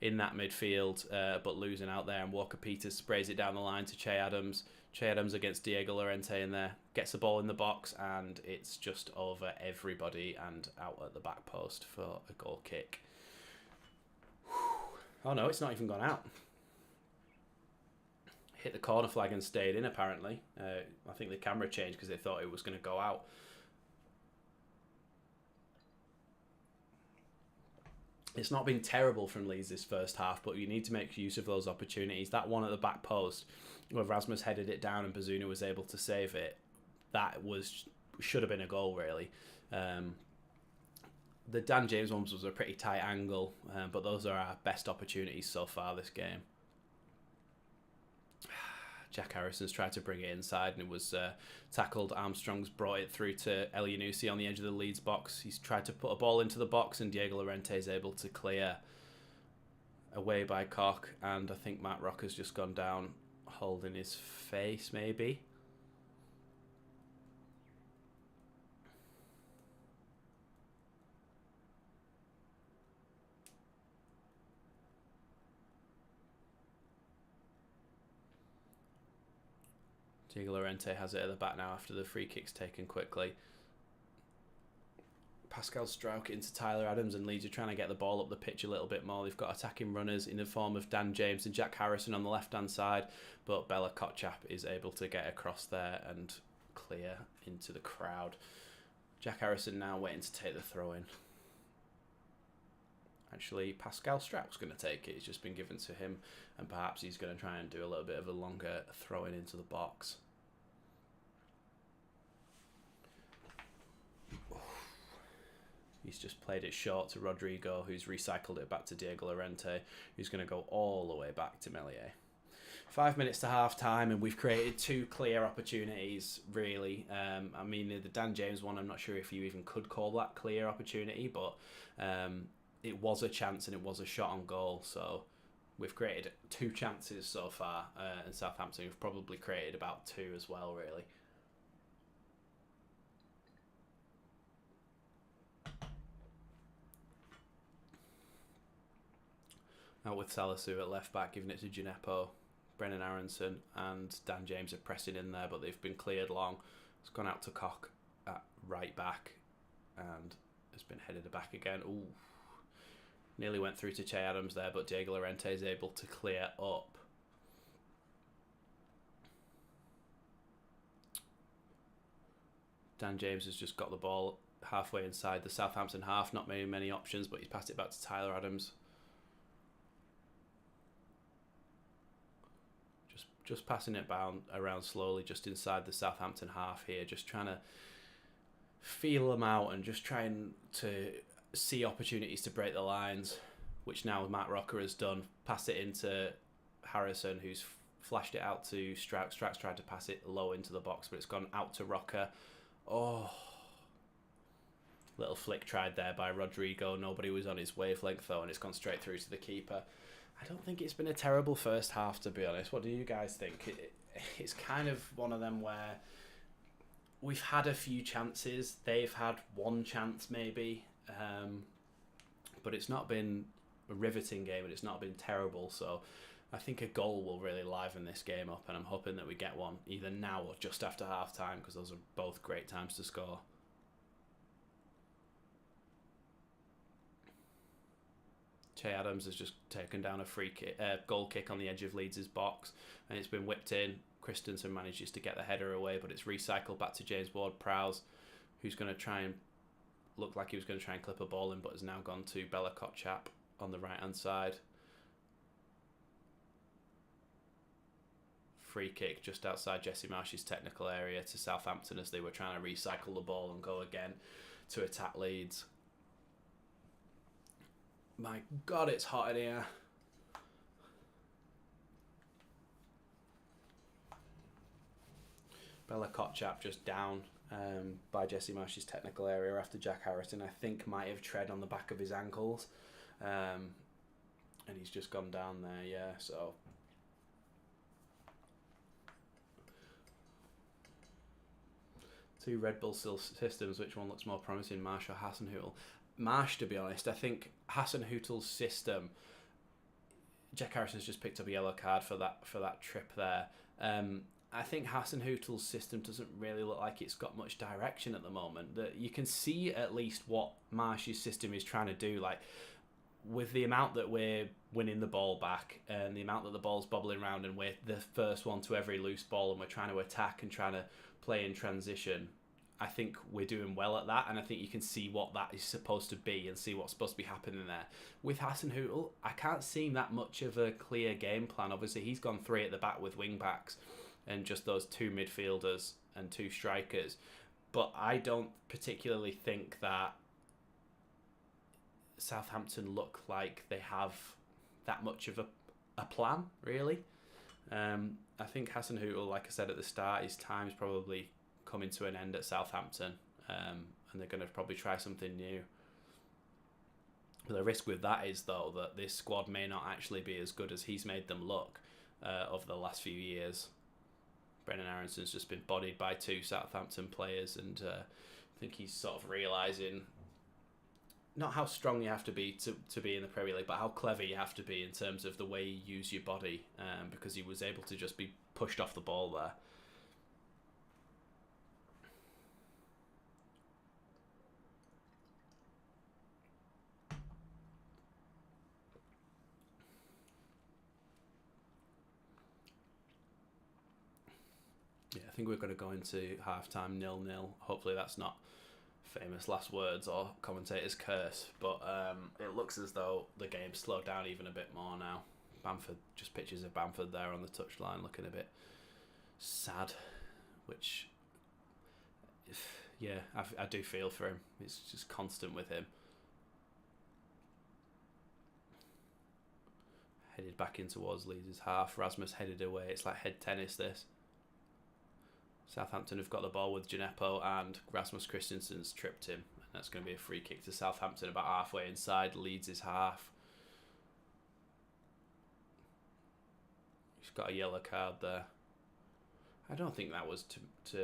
in that midfield, but losing out there, and Walker Peters sprays it down the line to Che Adams. Che Adams against Diego Llorente in there, gets the ball in the box, and it's just over everybody and out at the back post for a goal kick. Oh no, it's not even gone out. Hit the corner flag and stayed in, apparently. I think the camera changed because they thought it was going to go out. It's not been terrible from Leeds this first half, but you need to make use of those opportunities. That one at the back post, where Rasmus headed it down and Bazunu was able to save it, that should have been a goal, really. The Dan James ones was a pretty tight angle, but those are our best opportunities so far this game. Jack Harrison's tried to bring it inside, and it was tackled. Armstrong's brought it through to El Yunusi on the edge of the Leeds box. He's tried to put a ball into the box, and Diego Llorente is able to clear away by Koch. And I think Matt Rocker's just gone down holding his face, maybe. Diego Llorente has it at the back now after the free kick's taken quickly. Pascal Strauch into Tyler Adams, and Leeds are trying to get the ball up the pitch a little bit more. They've got attacking runners in the form of Dan James and Jack Harrison on the left-hand side, but Bella Kotchap is able to get across there and clear into the crowd. Jack Harrison now waiting to take the throw-in. Actually, Pascal Strauch's going to take it. It's just been given to him, and perhaps he's going to try and do a little bit of a longer throw-in into the box. He's just played it short to Rodrigo, who's recycled it back to Diego Llorente, who's going to go all the way back to Meslier. 5 minutes to half time, and we've created 2 clear opportunities, really. I mean, the Dan James one, I'm not sure if you even could call that clear opportunity, but it was a chance and it was a shot on goal. So we've created 2 chances so far, and Southampton have probably created about 2 as well, really. Out with Salisu at left back, giving it to Gineppo. Brennan Aronson and Dan James are pressing in there, but they've been cleared long. It's gone out to Koch at right back and has been headed back again. Ooh, nearly went through to Che Adams there, but Diego Llorente is able to clear up. Dan James has just got the ball halfway inside the Southampton half. Not many options, but he's passed it back to Tyler Adams. Just passing it around slowly, just inside the Southampton half here, just trying to feel them out and just trying to see opportunities to break the lines, which now Matt Rocker has done. Pass it into Harrison, who's flashed it out to Strauch. Strauch tried to pass it low into the box, but it's gone out to Rocker. Oh, little flick tried there by Rodrigo. Nobody was on his wavelength though, and it's gone straight through to the keeper. I don't think it's been a terrible first half, to be honest. What do you guys think? It's kind of one of them where we've had a few chances. They've had 1 chance maybe. But it's not been a riveting game and it's not been terrible. So I think a goal will really liven this game up, and I'm hoping that we get one either now or just after half-time, because those are both great times to score. Che Adams has just taken down a goal kick on the edge of Leeds' box, and it's been whipped in. Christensen manages to get the header away, but it's recycled back to James Ward-Prowse, who's going to try and look like he was going to try and clip a ball in, but has now gone to Bella Kotchap on the right-hand side. Free kick just outside Jesse Marsh's technical area to Southampton as they were trying to recycle the ball and go again to attack Leeds. My God, it's hot in here. Bella Kotchap just down by Jesse Marsh's technical area after Jack Harrison, I think, might have tread on the back of his ankles. And he's just gone down there, yeah, so... Two Red Bull systems, which one looks more promising, Marsh or Hasenhüttl? Marsh, to be honest. I think Hasenhüttl's system, Jack Harrison's just picked up a yellow card for that trip there. I think Hasenhüttl's system doesn't really look like it's got much direction at the moment. That you can see at least what Marsh's system is trying to do, like with the amount that we're winning the ball back and the amount that the ball's bobbling around and we're the first one to every loose ball and we're trying to attack and trying to play in transition. I think we're doing well at that, and I think you can see what that is supposed to be and see what's supposed to be happening there. With Hasenhüttl, I can't see that much of a clear game plan. Obviously, he's gone 3 at the back with wing backs and just those 2 midfielders and 2 strikers. But I don't particularly think that Southampton look like they have that much of a plan, really. I think Hasenhüttl, like I said at the start, his time's probably coming to an end at Southampton, and they're going to probably try something new. The risk with that is, though, that this squad may not actually be as good as he's made them look over the last few years. Brennan Aronson's just been bodied by 2 Southampton players, and I think he's sort of realising not how strong you have to be to be in the Premier League, but how clever you have to be in terms of the way you use your body, because he was able to just be pushed off the ball there. Yeah, I think we're going to go into half-time 0-0. Hopefully that's not famous last words or commentator's curse, but it looks as though the game's slowed down even a bit more now. Bamford, just pictures of Bamford there on the touchline looking a bit sad, which, yeah, I do feel for him. It's just constant with him. Headed back in towards Leeds' half. Rasmus headed away. It's like head tennis, this. Southampton have got the ball with Gineppo, and Rasmus Christensen's tripped him. And that's going to be a free kick to Southampton about halfway inside Leeds' half. He's got a yellow card there. I don't think that was to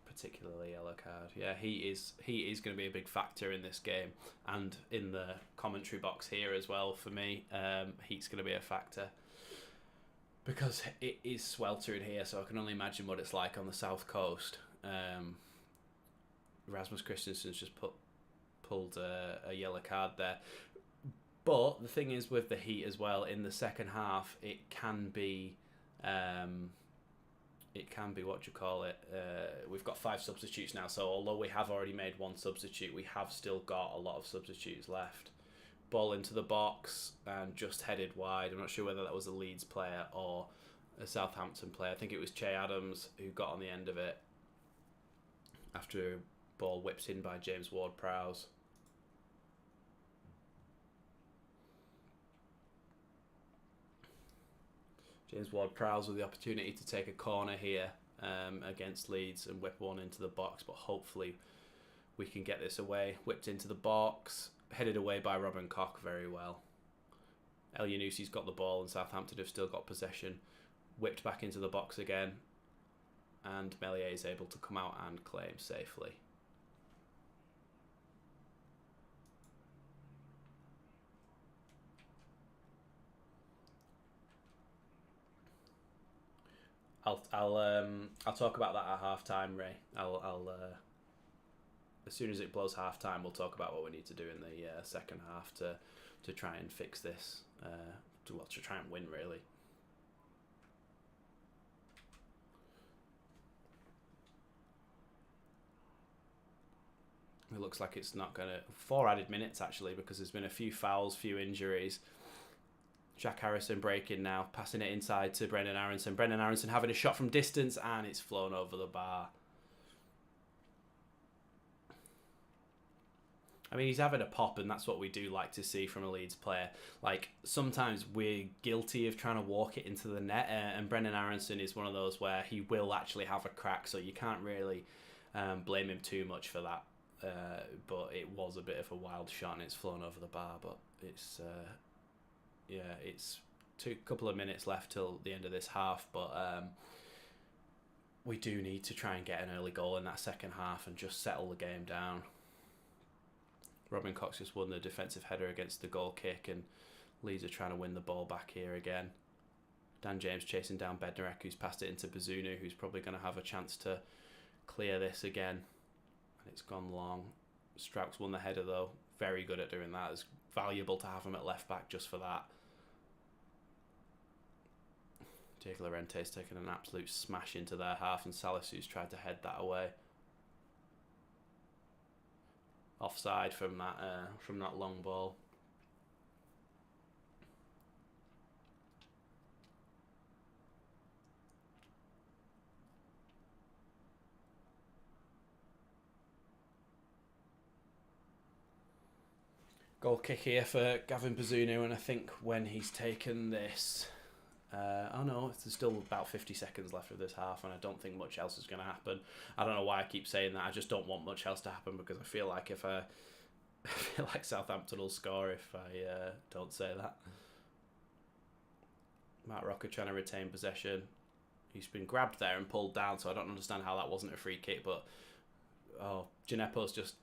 particularly yellow card. Yeah, he is going to be a big factor in this game, and in the commentary box here as well for me. Heat's going to be a factor because it is sweltering here, so I can only imagine what it's like on the south coast. Rasmus Christensen's just pulled a yellow card there. But the thing is with the Heat as well, in the second half, it can be we've got 5 substitutes now, so although we have already made 1 substitute, we have still got a lot of substitutes left. Ball into the box and just headed wide. I'm not sure whether that was a Leeds player or a Southampton player. I think it was Che Adams who got on the end of it after a ball whipped in by James Ward-Prowse. James Ward-Prowse with the opportunity to take a corner here against Leeds and whip one into the box, but hopefully we can get this away. Whipped into the box, headed away by Robin Koch very well. El Yunusi's got the ball and Southampton have still got possession. Whipped back into the box again, and Meslier is able to come out and claim safely. I'll talk about that at half time, Ray. I'll as soon as it blows half time, we'll talk about what we need to do in the second half to try and fix this. To try and win, really. It looks like it's not going to... 4 added minutes, actually, because there's been a few fouls, few injuries. Jack Harrison breaking now, passing it inside to Brendan Aronson. Brendan Aronson having a shot from distance, and it's flown over the bar. I mean, he's having a pop, and that's what we do like to see from a Leeds player. Like, sometimes we're guilty of trying to walk it into the net, and Brendan Aronson is one of those where he will actually have a crack, so you can't really blame him too much for that. But it was a bit of a wild shot, and it's flown over the bar, but it's... yeah, it's a couple of minutes left till the end of this half, but we do need to try and get an early goal in that second half and just settle the game down. Robin Cox just won the defensive header against the goal kick, and Leeds are trying to win the ball back here again. Dan James chasing down Bednarek, who's passed it into Bazunu, who's probably going to have a chance to clear this again. And it's gone long. Strauch's won the header though. Very good at doing that. It's valuable to have him at left back just for that. Diego Llorente's taken an absolute smash into their half, and Salisu's tried to head that away. Offside from that long ball. Goal kick here for Gavin Bazunu, and I think when he's taken this... oh no, there's still about 50 seconds left of this half, and I don't think much else is going to happen. I don't know why I keep saying that. I just don't want much else to happen, because I feel like I feel like Southampton will score if I don't say that. Matt Rocker trying to retain possession. He's been grabbed there and pulled down, so I don't understand how that wasn't a free kick, but Gineppo's just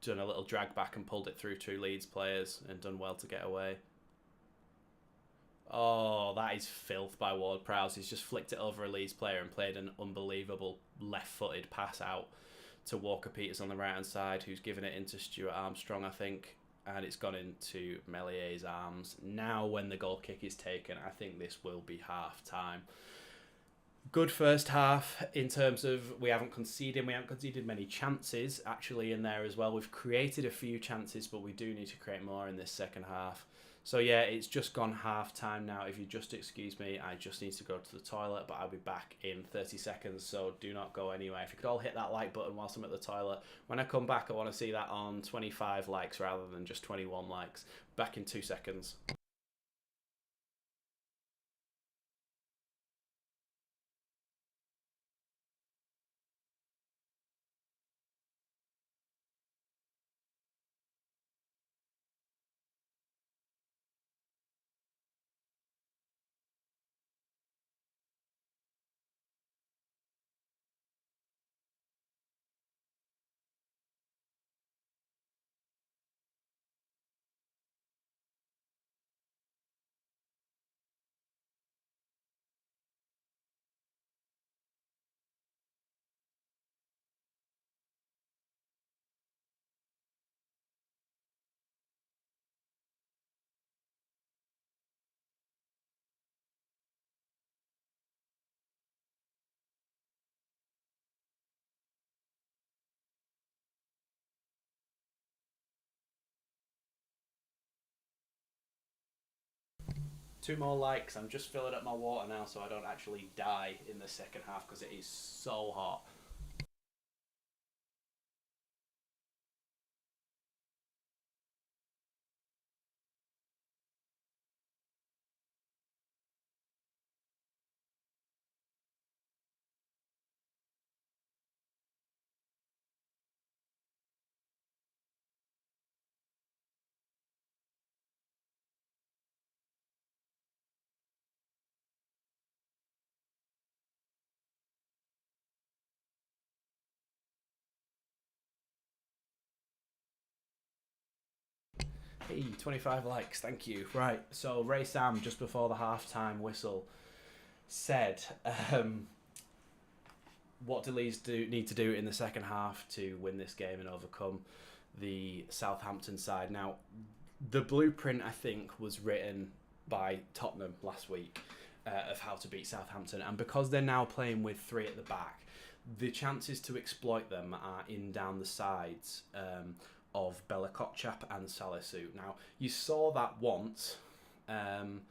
done a little drag back and pulled it through 2 Leeds players and done well to get away. Oh, that is filth by Ward-Prowse. He's just flicked it over a Leeds player and played an unbelievable left-footed pass out to Walker Peters on the right-hand side, who's given it into Stuart Armstrong, I think, and it's gone into Mellier's arms. Now, when the goal kick is taken, I think this will be half-time. Good first half in terms of we haven't conceded many chances actually in there as well. We've created a few chances, but we do need to create more in this second half. So yeah, it's just gone half time now. If you just excuse me, I just need to go to the toilet, but I'll be back in 30 seconds, so do not go anywhere. If you could all hit that like button whilst I'm at the toilet. When I come back, I want to see that on 25 likes rather than just 21 likes. Back in 2 seconds. 2 more likes. I'm just filling up my water now so I don't actually die in the second half because it is so hot. Hey, 25 likes, thank you. Right, so Ray Sam, just before the half-time whistle, said, what do Leeds need to do in the second half to win this game and overcome the Southampton side? Now, the blueprint, I think, was written by Tottenham last week of how to beat Southampton, and because they're now playing with 3 at the back, the chances to exploit them are in down the sides of Bella-Kotchap and Salisu. Now, you saw that once when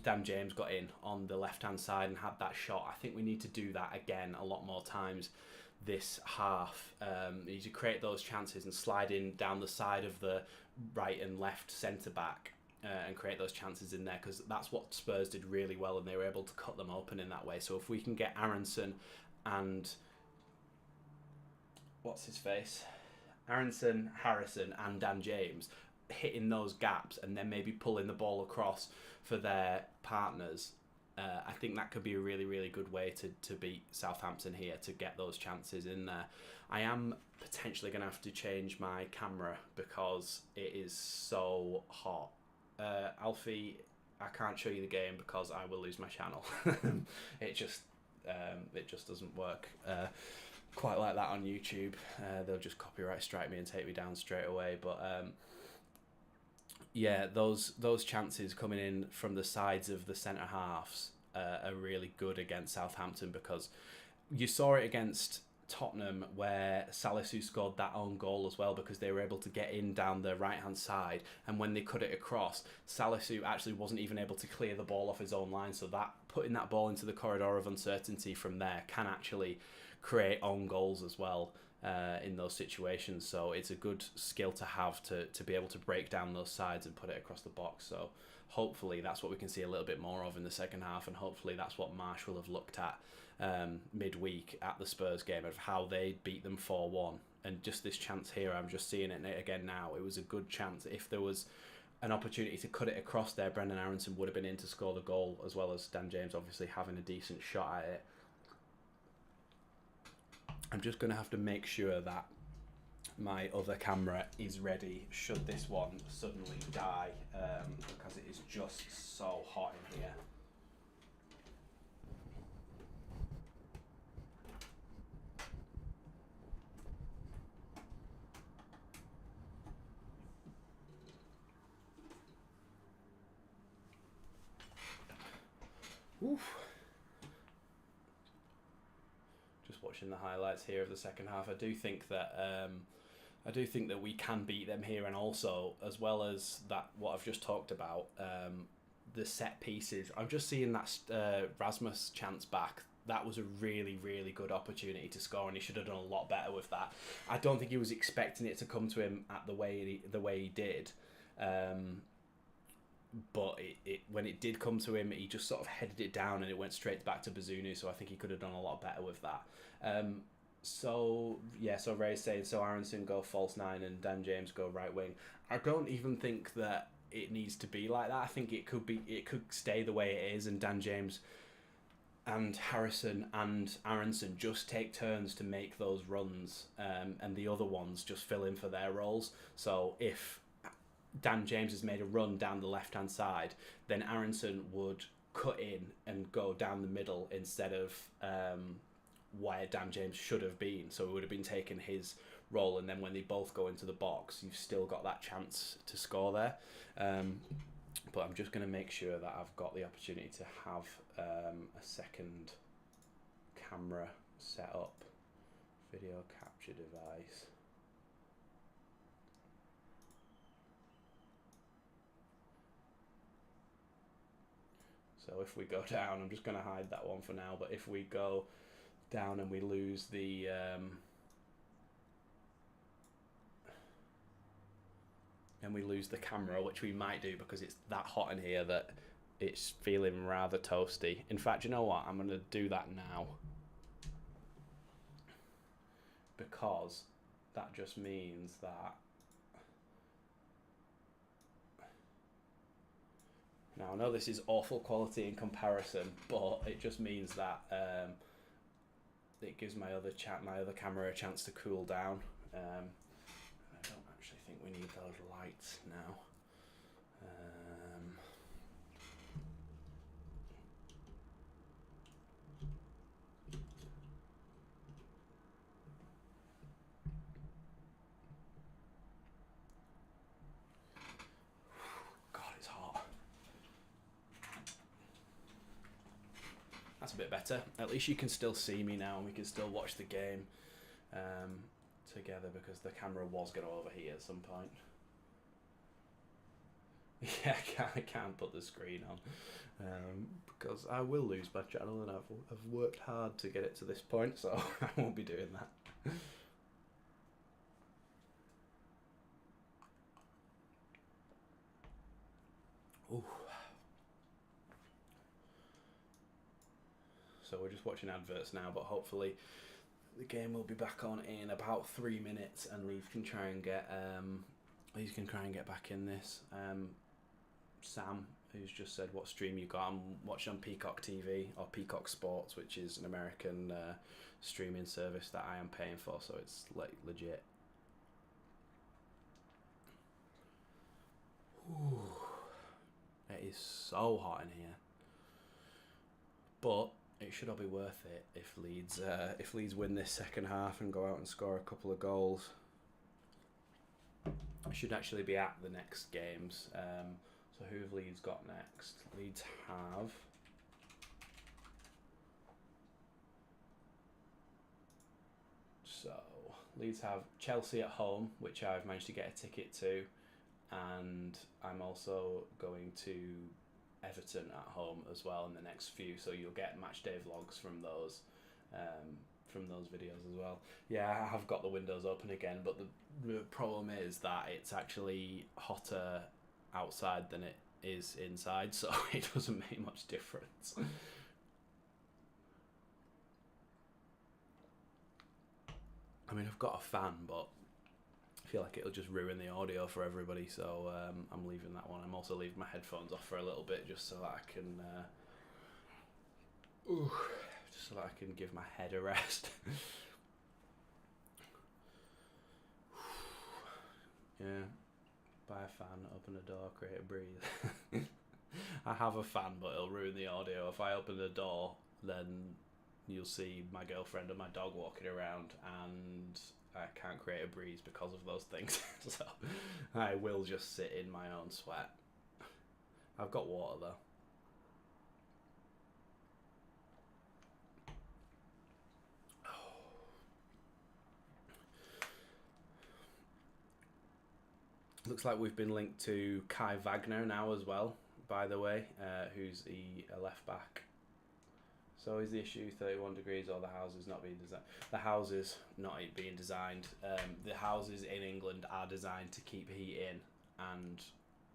Dan James got in on the left-hand side and had that shot. I think we need to do that again a lot more times this half. You need to create those chances and slide in down the side of the right and left centre-back and create those chances in there, because that's what Spurs did really well and they were able to cut them open in that way. So if we can get Aronson and... Aronson, Harrison and Dan James hitting those gaps and then maybe pulling the ball across for their partners, I think that could be a really, really good way to beat Southampton here, to get those chances in there. I am potentially going to have to change my camera because it is so hot. Alfie, I can't show you the game because I will lose my channel. It just doesn't work quite like that on YouTube. They'll just copyright strike me and take me down straight away. But yeah, those chances coming in from the sides of the centre halves are really good against Southampton, because you saw it against Tottenham where Salisu scored that own goal as well, because they were able to get in down the right hand side, and when they cut it across, Salisu actually wasn't even able to clear the ball off his own line, so that putting that ball into the corridor of uncertainty from there can actually create own goals as well in those situations. So it's a good skill to have to be able to break down those sides and put it across the box. So hopefully that's what we can see a little bit more of in the second half, and hopefully that's what Marsh will have looked at midweek at the Spurs game, of how they beat them 4-1. And just this chance here, I'm just seeing it again now, it was a good chance. If there was an opportunity to cut it across there, Brendan Aronson would have been in to score the goal, as well as Dan James obviously having a decent shot at it. I'm just going to have to make sure that my other camera is ready should this one suddenly die, because it is just so hot in here. Oof. Just watching the highlights here of the second half. I do think that we can beat them here, and also, as well as that, what I've just talked about, the set pieces. I'm just seeing that Rasmus chance back. That was a really, really good opportunity to score, and he should have done a lot better with that. I don't think he was expecting it to come to him at the way he did. But when it did come to him, he just sort of headed it down and it went straight back to Bazunu, so I think he could have done a lot better with that. So Ray's saying, so Aronson go false 9 and Dan James go right wing. I don't even think that it needs to be like that. I think it could stay the way it is, and Dan James and Harrison and Aronson just take turns to make those runs, and the other ones just fill in for their roles. So if Dan James has made a run down the left-hand side, then Aronson would cut in and go down the middle instead of where Dan James should have been. So it would have been taking his role, and then when they both go into the box, you've still got that chance to score there. But I'm just going to make sure that I've got the opportunity to have a second camera set up. Video capture device. So if we go down, I'm just going to hide that one for now, but if we go down and we lose the camera, which we might do because it's that hot in here that it's feeling rather toasty. In fact, you know what? I'm going to do that now, because that just means that now I know this is awful quality in comparison, but it just means that it gives my other camera a chance to cool down. I don't actually think we need those lights now. God, it's hot. That's a bit better. At least you can still see me now, and we can still watch the game together, because the camera was going to overheat at some point. Yeah, I can't put the screen on because I will lose my channel, and I've worked hard to get it to this point, so I won't be doing that. Ooh. So we're just watching adverts now, but hopefully the game will be back on in about 3 minutes, and Leeds can try and get back in this. Sam, who's just said, what stream you got? I'm watching on Peacock TV, or Peacock Sports, which is an American streaming service that I am paying for, so it's like legit. Ooh, it is so hot in here, but it should all be worth it if Leeds win this second half and go out and score a couple of goals. I should actually be at the next games. So who have Leeds got next? Leeds have Chelsea at home, which I've managed to get a ticket to, and I'm also going to Everton at home as well in the next few, so you'll get match day vlogs from those videos as well. Yeah, I have got the windows open again, but the problem is that it's actually hotter outside than it is inside, so it doesn't make much difference. I mean, I've got a fan, but I feel like it'll just ruin the audio for everybody, so I'm leaving that one. I'm also leaving my headphones off for a little bit, just so that I can give my head a rest. Yeah, buy a fan, open a door, create a breeze. I have a fan, but it'll ruin the audio. If I open the door, then you'll see my girlfriend and my dog walking around, and I can't create a breeze because of those things. So I will just sit in my own sweat. I've got water though. Looks like we've been linked to Kai Wagner now as well, by the way, who's a left back. So is the issue 31 degrees or the houses not being designed? The houses not being designed. The houses in England are designed to keep heat in, and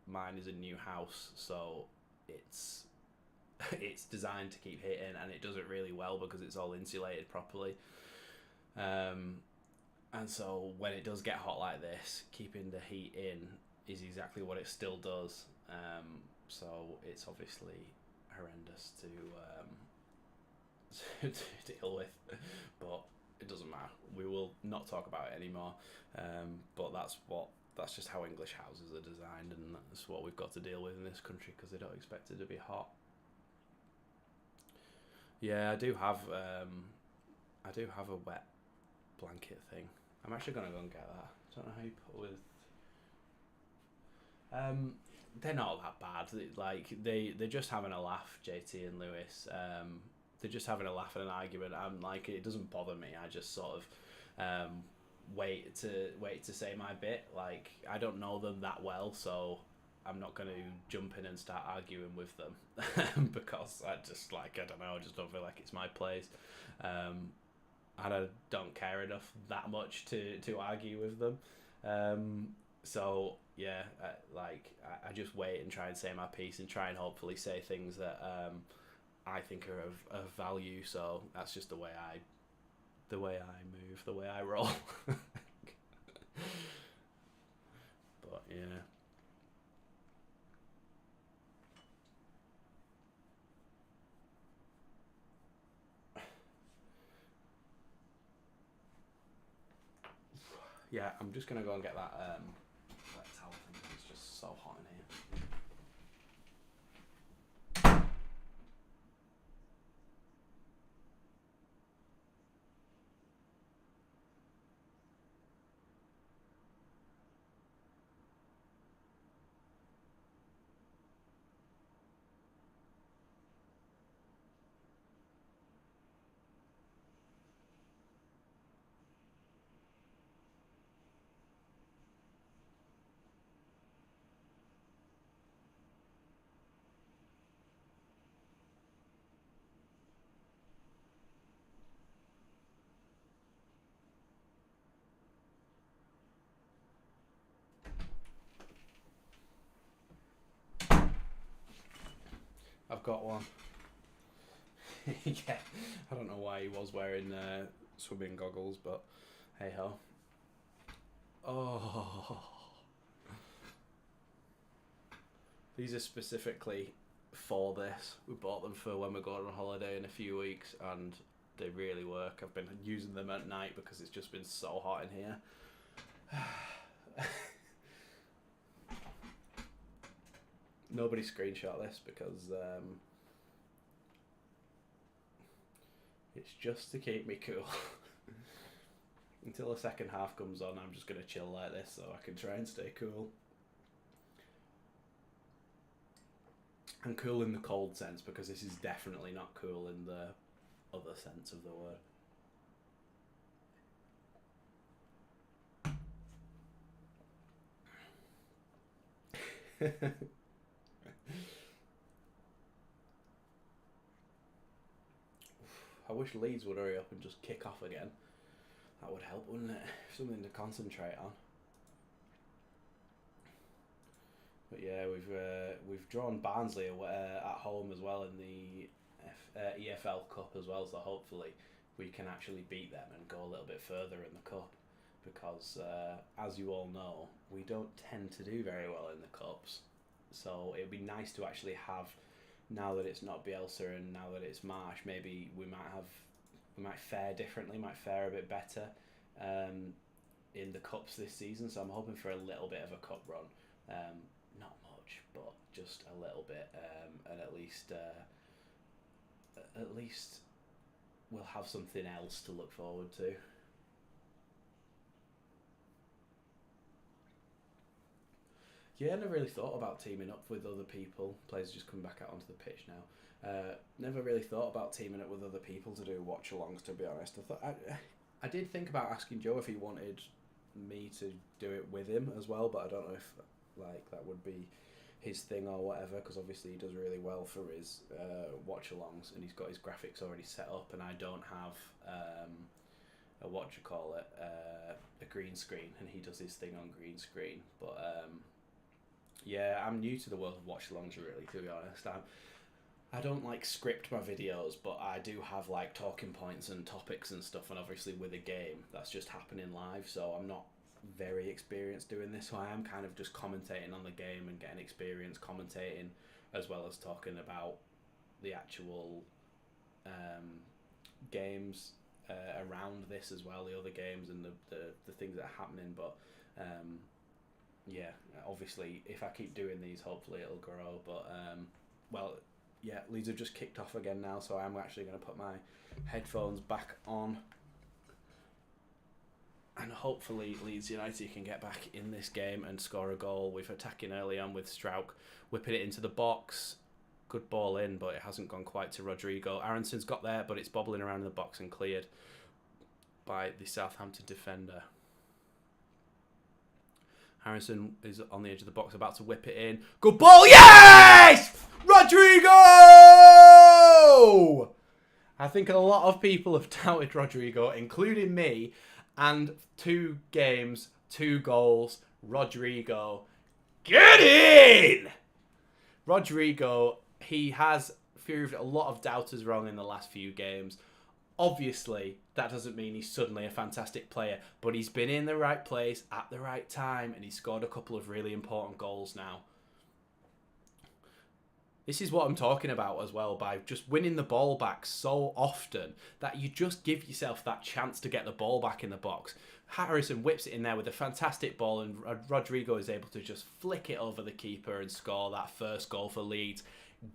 mine is a new house, so it's designed to keep heat in, and it does it really well because it's all insulated properly. And so when it does get hot like this, keeping the heat in is exactly what it still does. So it's obviously horrendous to deal with, but it doesn't matter. We will not talk about it anymore. But that's just how English houses are designed, and that's what we've got to deal with in this country because they don't expect it to be hot. Yeah, I do have a wet blanket thing. I'm actually gonna go and get that. I don't know how you put with. They're not that bad. Like they're just having a laugh, JT and Lewis. They're just having a laugh and an argument. I'm like, it doesn't bother me. I just sort of wait to say my bit. Like I don't know them that well, so I'm not going to jump in and start arguing with them because I just I don't know, I just don't feel like it's my place, and I don't care enough that much to argue with them. So yeah, I just wait and try and say my piece and try and hopefully say things that I think are of value. So that's just the way I move, the way I roll. But yeah. Yeah, I'm just gonna go and get that towel thing. It's just so hot in here. I've got one. Yeah, I don't know why he was wearing swimming goggles, but hey ho. Oh, these are specifically for this. We bought them for when we're going on holiday in a few weeks, and they really work. I've been using them at night because it's just been so hot in here. Nobody screenshot this because it's just to keep me cool. Until the second half comes on, I'm just going to chill like this so I can try and stay cool. And cool in the cold sense, because this is definitely not cool in the other sense of the word. I wish Leeds would hurry up and just kick off again. That would help, wouldn't it? Something to concentrate on. But yeah, we've drawn Barnsley at home as well in the EFL Cup as well. So hopefully we can actually beat them and go a little bit further in the cup. Because as you all know, we don't tend to do very well in the cups. So it'd be nice to actually have, now that it's not Bielsa and now that it's Marsh, maybe we might fare differently, might fare a bit better in the cups this season. So I'm hoping for a little bit of a cup run, not much, but just a little bit, and at least we'll have something else to look forward to. Yeah, I never really thought about teaming up with other people. Players just come back out onto the pitch now. Never really thought about teaming up with other people to do watch-alongs, to be honest. I did think about asking Joe if he wanted me to do it with him as well, but I don't know if that would be his thing or whatever, because obviously he does really well for his watch-alongs, and he's got his graphics already set up, and I don't have a green screen, and he does his thing on green screen. But yeah, I'm new to the world of watch-alongs, really, to be honest. I don't script my videos, but I do have talking points and topics and stuff, and obviously with a game that's just happening live, so I'm not very experienced doing this, so I am kind of just commentating on the game and getting experience commentating, as well as talking about the actual games around this as well, the other games and the things that are happening. But yeah, obviously if I keep doing these, hopefully it'll grow. But yeah, Leeds have just kicked off again now, so I'm actually going to put my headphones back on, and hopefully Leeds United can get back in this game and score a goal. We've attacking early on with Strauch whipping it into the box. Good ball in, but it hasn't gone quite to Rodrigo. Aronson's got there, but it's bobbling around in the box and cleared by the Southampton defender. Harrison is on the edge of the box, about to whip it in. Good ball. Yes! Rodrigo! I think a lot of people have doubted Rodrigo, including me. And 2 games, 2 goals. Rodrigo, get in! Rodrigo, he has proved a lot of doubters wrong in the last few games. Obviously, that doesn't mean he's suddenly a fantastic player, but he's been in the right place at the right time, and he's scored a couple of really important goals now. This is what I'm talking about as well, by just winning the ball back so often that you just give yourself that chance to get the ball back in the box. Harrison whips it in there with a fantastic ball, and Rodrigo is able to just flick it over the keeper and score that first goal for Leeds.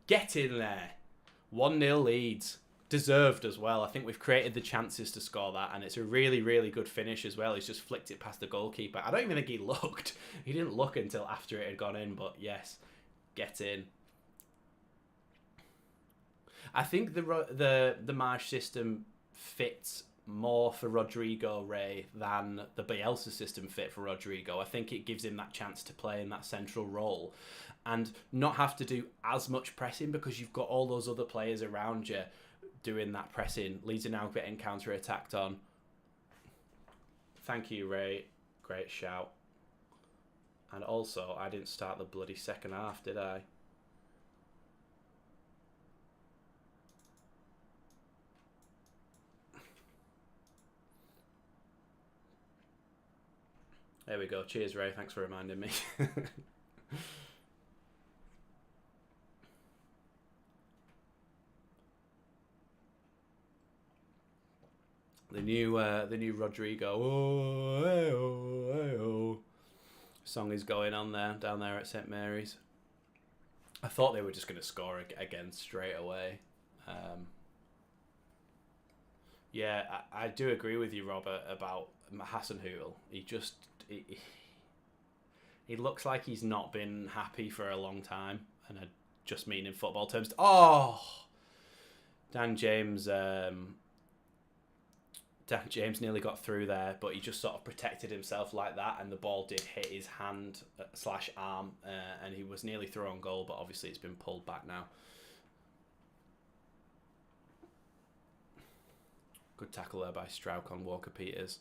Get in there. 1-0 Leeds. Deserved as well. I think we've created the chances to score that, and it's a really, really good finish as well. He's just flicked it past the goalkeeper. I don't even think he looked. He didn't look until after it had gone in, but yes, get in. I think the Marsh system fits more for Rodrigo Ray than the Bielsa system fit for Rodrigo. I think it gives him that chance to play in that central role and not have to do as much pressing because you've got all those other players around you doing that pressing. Leeds are now getting counter-attacked on. Thank you, Ray. Great shout. And also, I didn't start the bloody second half, did I? There we go. Cheers, Ray. Thanks for reminding me. The new Rodrigo song is going on there down there at St Mary's. I thought they were just going to score again straight away. Yeah, I do agree with you, Robert, about Hassan Hootel. He looks like he's not been happy for a long time, and I just mean in football terms. Oh, Dan James nearly got through there, but he just sort of protected himself like that, and the ball did hit his hand / arm, and he was nearly through on goal, but obviously it's been pulled back now. Good tackle there by Strauch on Walker-Peters.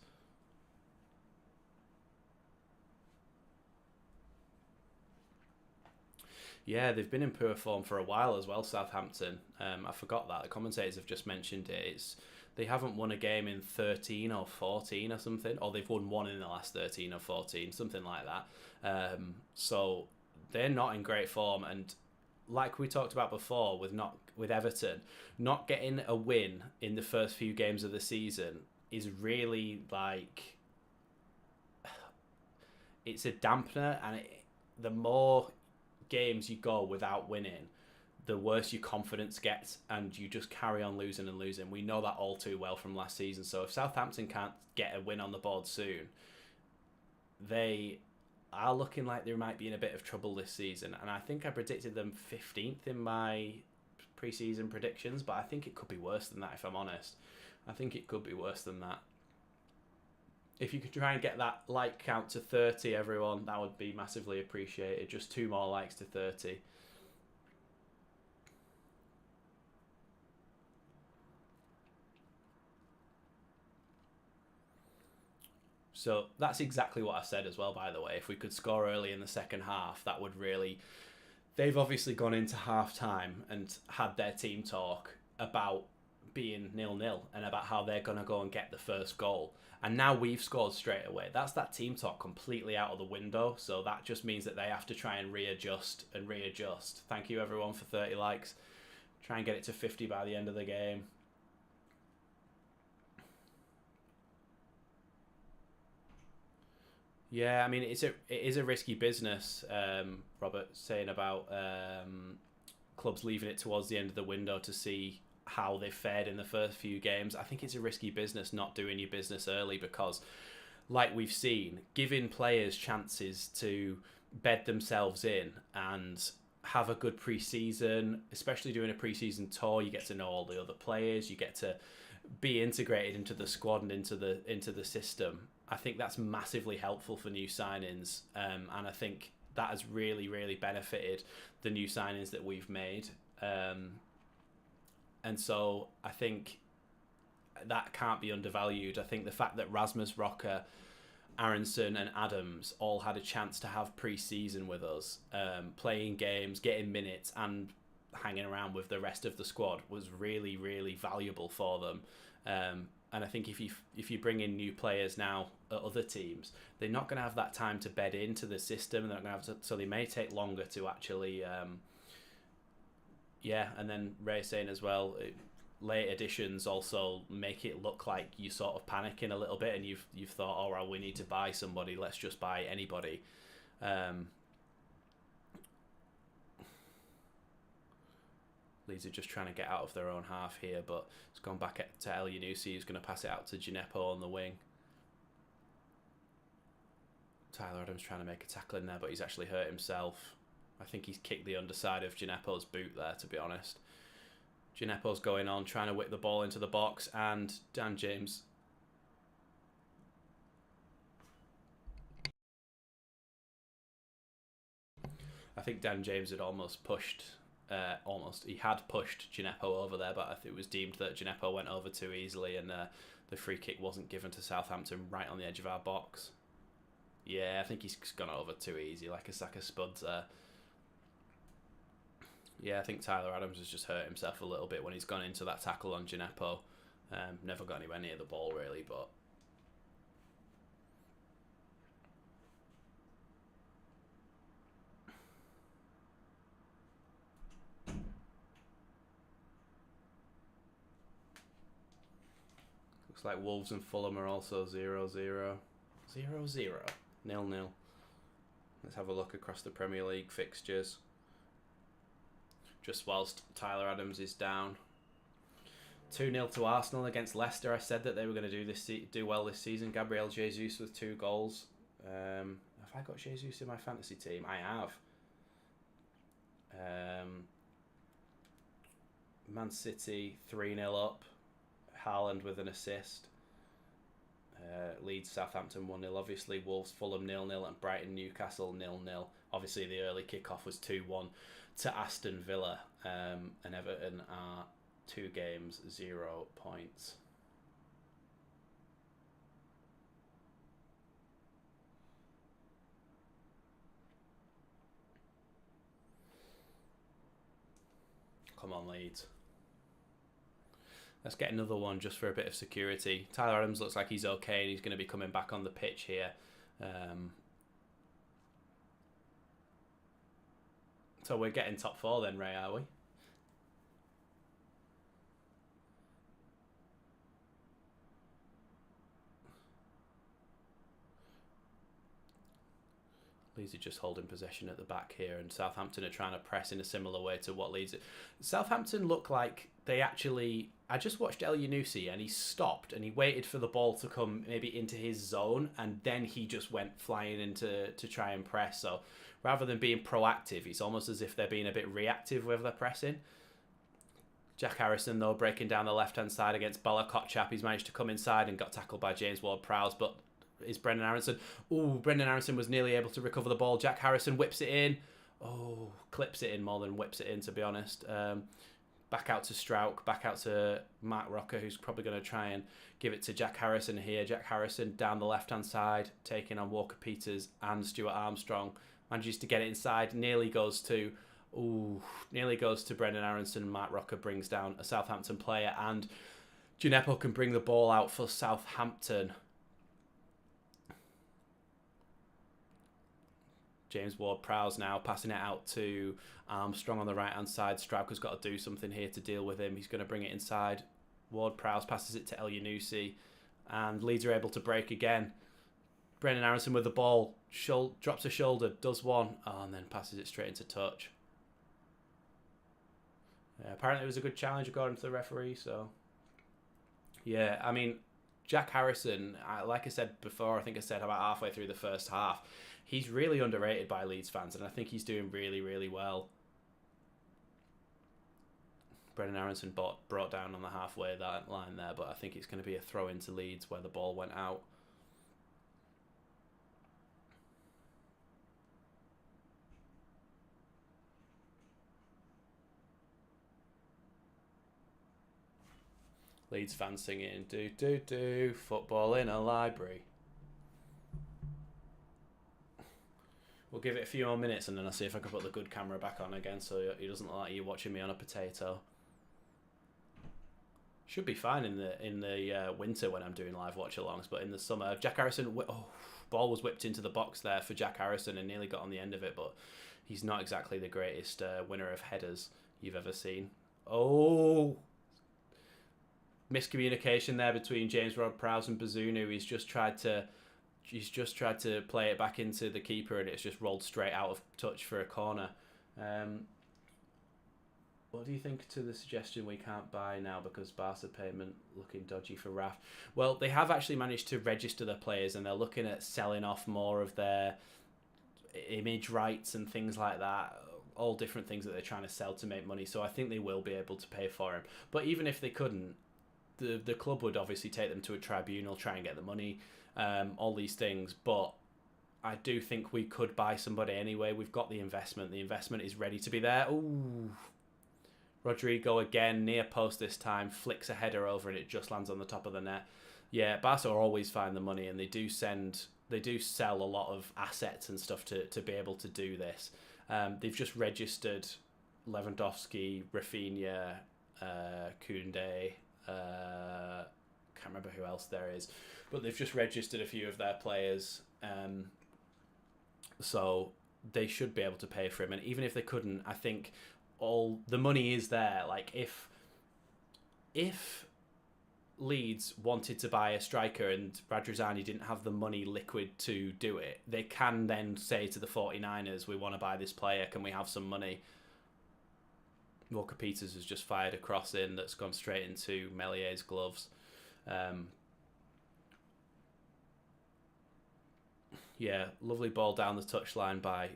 Yeah, they've been in poor form for a while as well, Southampton. I forgot that. The commentators have just mentioned it. They haven't won a game in 13 or 14 or something, or they've won one in the last 13 or 14, something like that. So they're not in great form, and like we talked about before with Everton, not getting a win in the first few games of the season is really like it's a dampener, and the more games you go without winning, the worse your confidence gets, and you just carry on losing and losing. We know that all too well from last season. So if Southampton can't get a win on the board soon, they are looking like they might be in a bit of trouble this season. And I think I predicted them 15th in my pre-season predictions, but I think it could be worse than that, if I'm honest. I think it could be worse than that. If you could try and get that like count to 30, everyone, that would be massively appreciated. Just 2 more likes to 30. So that's exactly what I said as well, by the way. If we could score early in the second half, that would really... They've obviously gone into half-time and had their team talk about being 0-0 and about how they're going to go and get the first goal. And now we've scored straight away. That's that team talk completely out of the window. So that just means that they have to try and readjust and readjust. Thank you, everyone, for 30 likes. Try and get it to 50 by the end of the game. Yeah, I mean, it is a risky business, Robert, saying about clubs leaving it towards the end of the window to see how they fared in the first few games. I think it's a risky business not doing your business early because, like we've seen, giving players chances to bed themselves in and have a good pre-season, especially doing a pre-season tour, you get to know all the other players, you get to be integrated into the squad and into the system. I think that's massively helpful for new signings, and I think that has really, really benefited the new signings that we've made. And so I think that can't be undervalued. I think the fact that Rasmus Rocker, Aronson and Adams all had a chance to have pre-season with us, playing games, getting minutes and hanging around with the rest of the squad was really, really valuable for them. And I think if you bring in new players now at other teams, they're not going to have that time to bed into the system. They're not going to have to, so they may take longer to actually, And then Ray saying as well, late additions also make it look like you sort of panicking a little bit, and you've thought, oh well, we need to buy somebody. Let's just buy anybody. Leeds are just trying to get out of their own half here, but it's gone back to El Yunusi, who's going to pass it out to Gineppo on the wing. Tyler Adams trying to make a tackle in there, but he's actually hurt himself. I think he's kicked the underside of Gineppo's boot there, to be honest. Gineppo's going on, trying to whip the ball into the box, and Dan James. I think Dan James had almost pushed... he had pushed Gineppo over there, but I think it was deemed that Gineppo went over too easily, and the free kick wasn't given to Southampton right on the edge of our box. Yeah, I think he's gone over too easy, like a sack of spuds there. Yeah, I think Tyler Adams has just hurt himself a little bit when he's gone into that tackle on Gineppo. Never got anywhere near the ball really, but... Looks like Wolves and Fulham are also 0-0. 0-0. 0-0. Let's have a look across the Premier League fixtures. Just whilst Tyler Adams is down. 2-0 to Arsenal against Leicester. I said that they were going to do well this season. Gabriel Jesus with 2 goals. Have I got Jesus in my fantasy team? I have. Man City 3-0 up. Haaland with an assist. Leeds Southampton 1-0 obviously. Wolves Fulham 0-0 and Brighton Newcastle 0-0. Obviously the early kickoff was 2-1 to Aston Villa, and Everton are 2 games 0 points. Come on, Leeds. Let's get another one just for a bit of security. Tyler Adams looks like he's okay and he's going to be coming back on the pitch here. So we're getting top 4 then, Ray, are we? Leeds are just holding possession at the back here, and Southampton are trying to press in a similar way to what Leeds... Southampton look like they actually... I just watched El Yunusi and he stopped and he waited for the ball to come maybe into his zone, and then he just went flying into to try and press. So rather than being proactive, it's almost as if they're being a bit reactive with their pressing. Jack Harrison, though, breaking down the left-hand side against Balakotchap. He's managed to come inside and got tackled by James Ward-Prowse, but... is Brendan Aronson. Oh, Brendan Aronson was nearly able to recover the ball. Jack Harrison whips it in. Oh, clips it in more than whips it in, to be honest. Back out to Strauch, back out to Mark Rocker, who's probably going to try and give it to Jack Harrison here. Jack Harrison down the left-hand side, taking on Walker Peters and Stuart Armstrong. Manages to get it inside, nearly goes to Brendan Aronson. Mark Rocker brings down a Southampton player, and Gineppo can bring the ball out for Southampton. James Ward-Prowse now passing it out to Armstrong on the right-hand side. Straucher's got to do something here to deal with him. He's going to bring it inside. Ward-Prowse passes it to El Yunusi, and Leeds are able to break again. Brendan Aronson with the ball, drops a shoulder, does one, and then passes it straight into touch. Yeah, apparently it was a good challenge according to the referee, so... Yeah, I mean, Jack Harrison, like I said before, I think I said about halfway through the first half, he's really underrated by Leeds fans, and I think he's doing really, really well. Brendan Aronson brought down on the halfway line there, but I think it's going to be a throw into Leeds where the ball went out. Leeds fans singing, do, do, do, football in a library. We'll give it a few more minutes and then I'll see if I can put the good camera back on again so it doesn't look like you watching me on a potato. Should be fine in the winter when I'm doing live watch-alongs, but in the summer, Jack Harrison, ball was whipped into the box there for Jack Harrison and nearly got on the end of it, but he's not exactly the greatest winner of headers you've ever seen. Oh, miscommunication there between James Ward-Prowse and Bazunu. He's just tried to play it back into the keeper and it's just rolled straight out of touch for a corner. What do you think to the suggestion we can't buy now because Barca payment looking dodgy for Raf? Well, they have actually managed to register their players and they're looking at selling off more of their image rights and things like that. All different things that they're trying to sell to make money. So I think they will be able to pay for him. But even if they couldn't, the club would obviously take them to a tribunal, try and get the money, all these things. But I do think we could buy somebody anyway. We've got the investment. The investment is ready to be there. Ooh. Rodrigo again, near post this time, flicks a header over and it just lands on the top of the net. Yeah, Barca always find the money and they do sell a lot of assets and stuff to be able to do this. They've just registered Lewandowski, Rafinha, Koundé, can't remember who else there is, but they've just registered a few of their players. So they should be able to pay for him. And even if they couldn't, I think all the money is there. Like if Leeds wanted to buy a striker and Radrizzani didn't have the money liquid to do it, they can then say to the 49ers, we want to buy this player, can we have some money? Walker Peters has just fired a cross in that's gone straight into Mellier's gloves. Yeah, lovely ball down the touchline by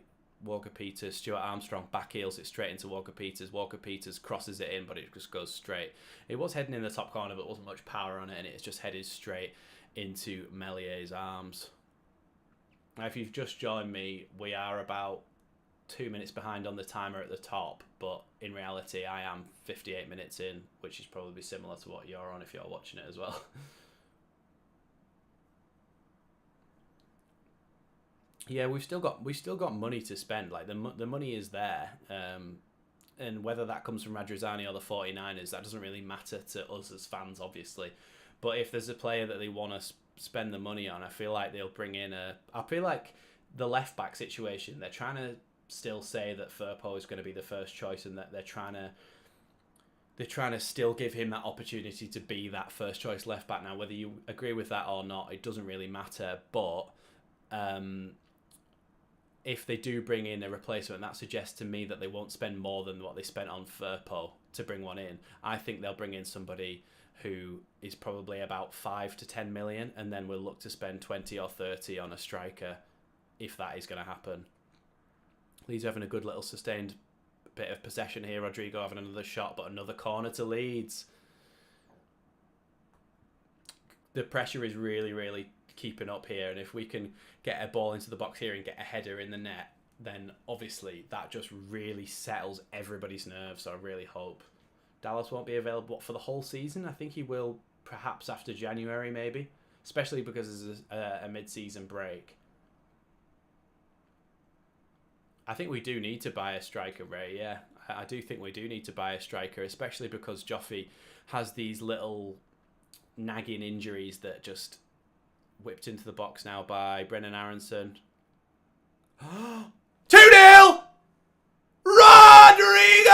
Walker Peters. Stuart Armstrong back heels it straight into Walker Peters. Walker Peters crosses it in, but it just goes straight. It was heading in the top corner, but wasn't much power on it, and it's just headed straight into Mellier's arms. Now, if you've just joined me, we are about 2 minutes behind on the timer at the top, but in reality, I am 58 minutes in, which is probably similar to what you're on if you're watching it as well. Yeah, we've still got money to spend. Like the money is there, and whether that comes from Radrizzani or the 49ers, that doesn't really matter to us as fans, obviously. But if there's a player that they want to spend the money on, I feel like they'll bring in I feel like the left back situation, they're trying to still say that Firpo is going to be the first choice, and that they're trying to still give him that opportunity to be that first choice left back. Now, whether you agree with that or not, it doesn't really matter. But if they do bring in a replacement, that suggests to me that they won't spend more than what they spent on Firpo to bring one in. I think they'll bring in somebody who is probably about 5 to 10 million, and then we'll look to spend 20 or 30 on a striker if that is going to happen. Leeds having a good little sustained bit of possession here. Rodrigo having another shot, but another corner to Leeds. The pressure is really, really keeping up here, and if we can get a ball into the box here and get a header in the net, then obviously that just really settles everybody's nerves. So I really hope Dallas won't be available for the whole season. I think he will perhaps after January, maybe, especially because there's a mid-season break. I think we do need to buy a striker, Ray. Yeah, I do think we do need to buy a striker, especially because Joffrey has these little nagging injuries that just whipped into the box now by Brennan Aronson. 2-0! Rodrigo!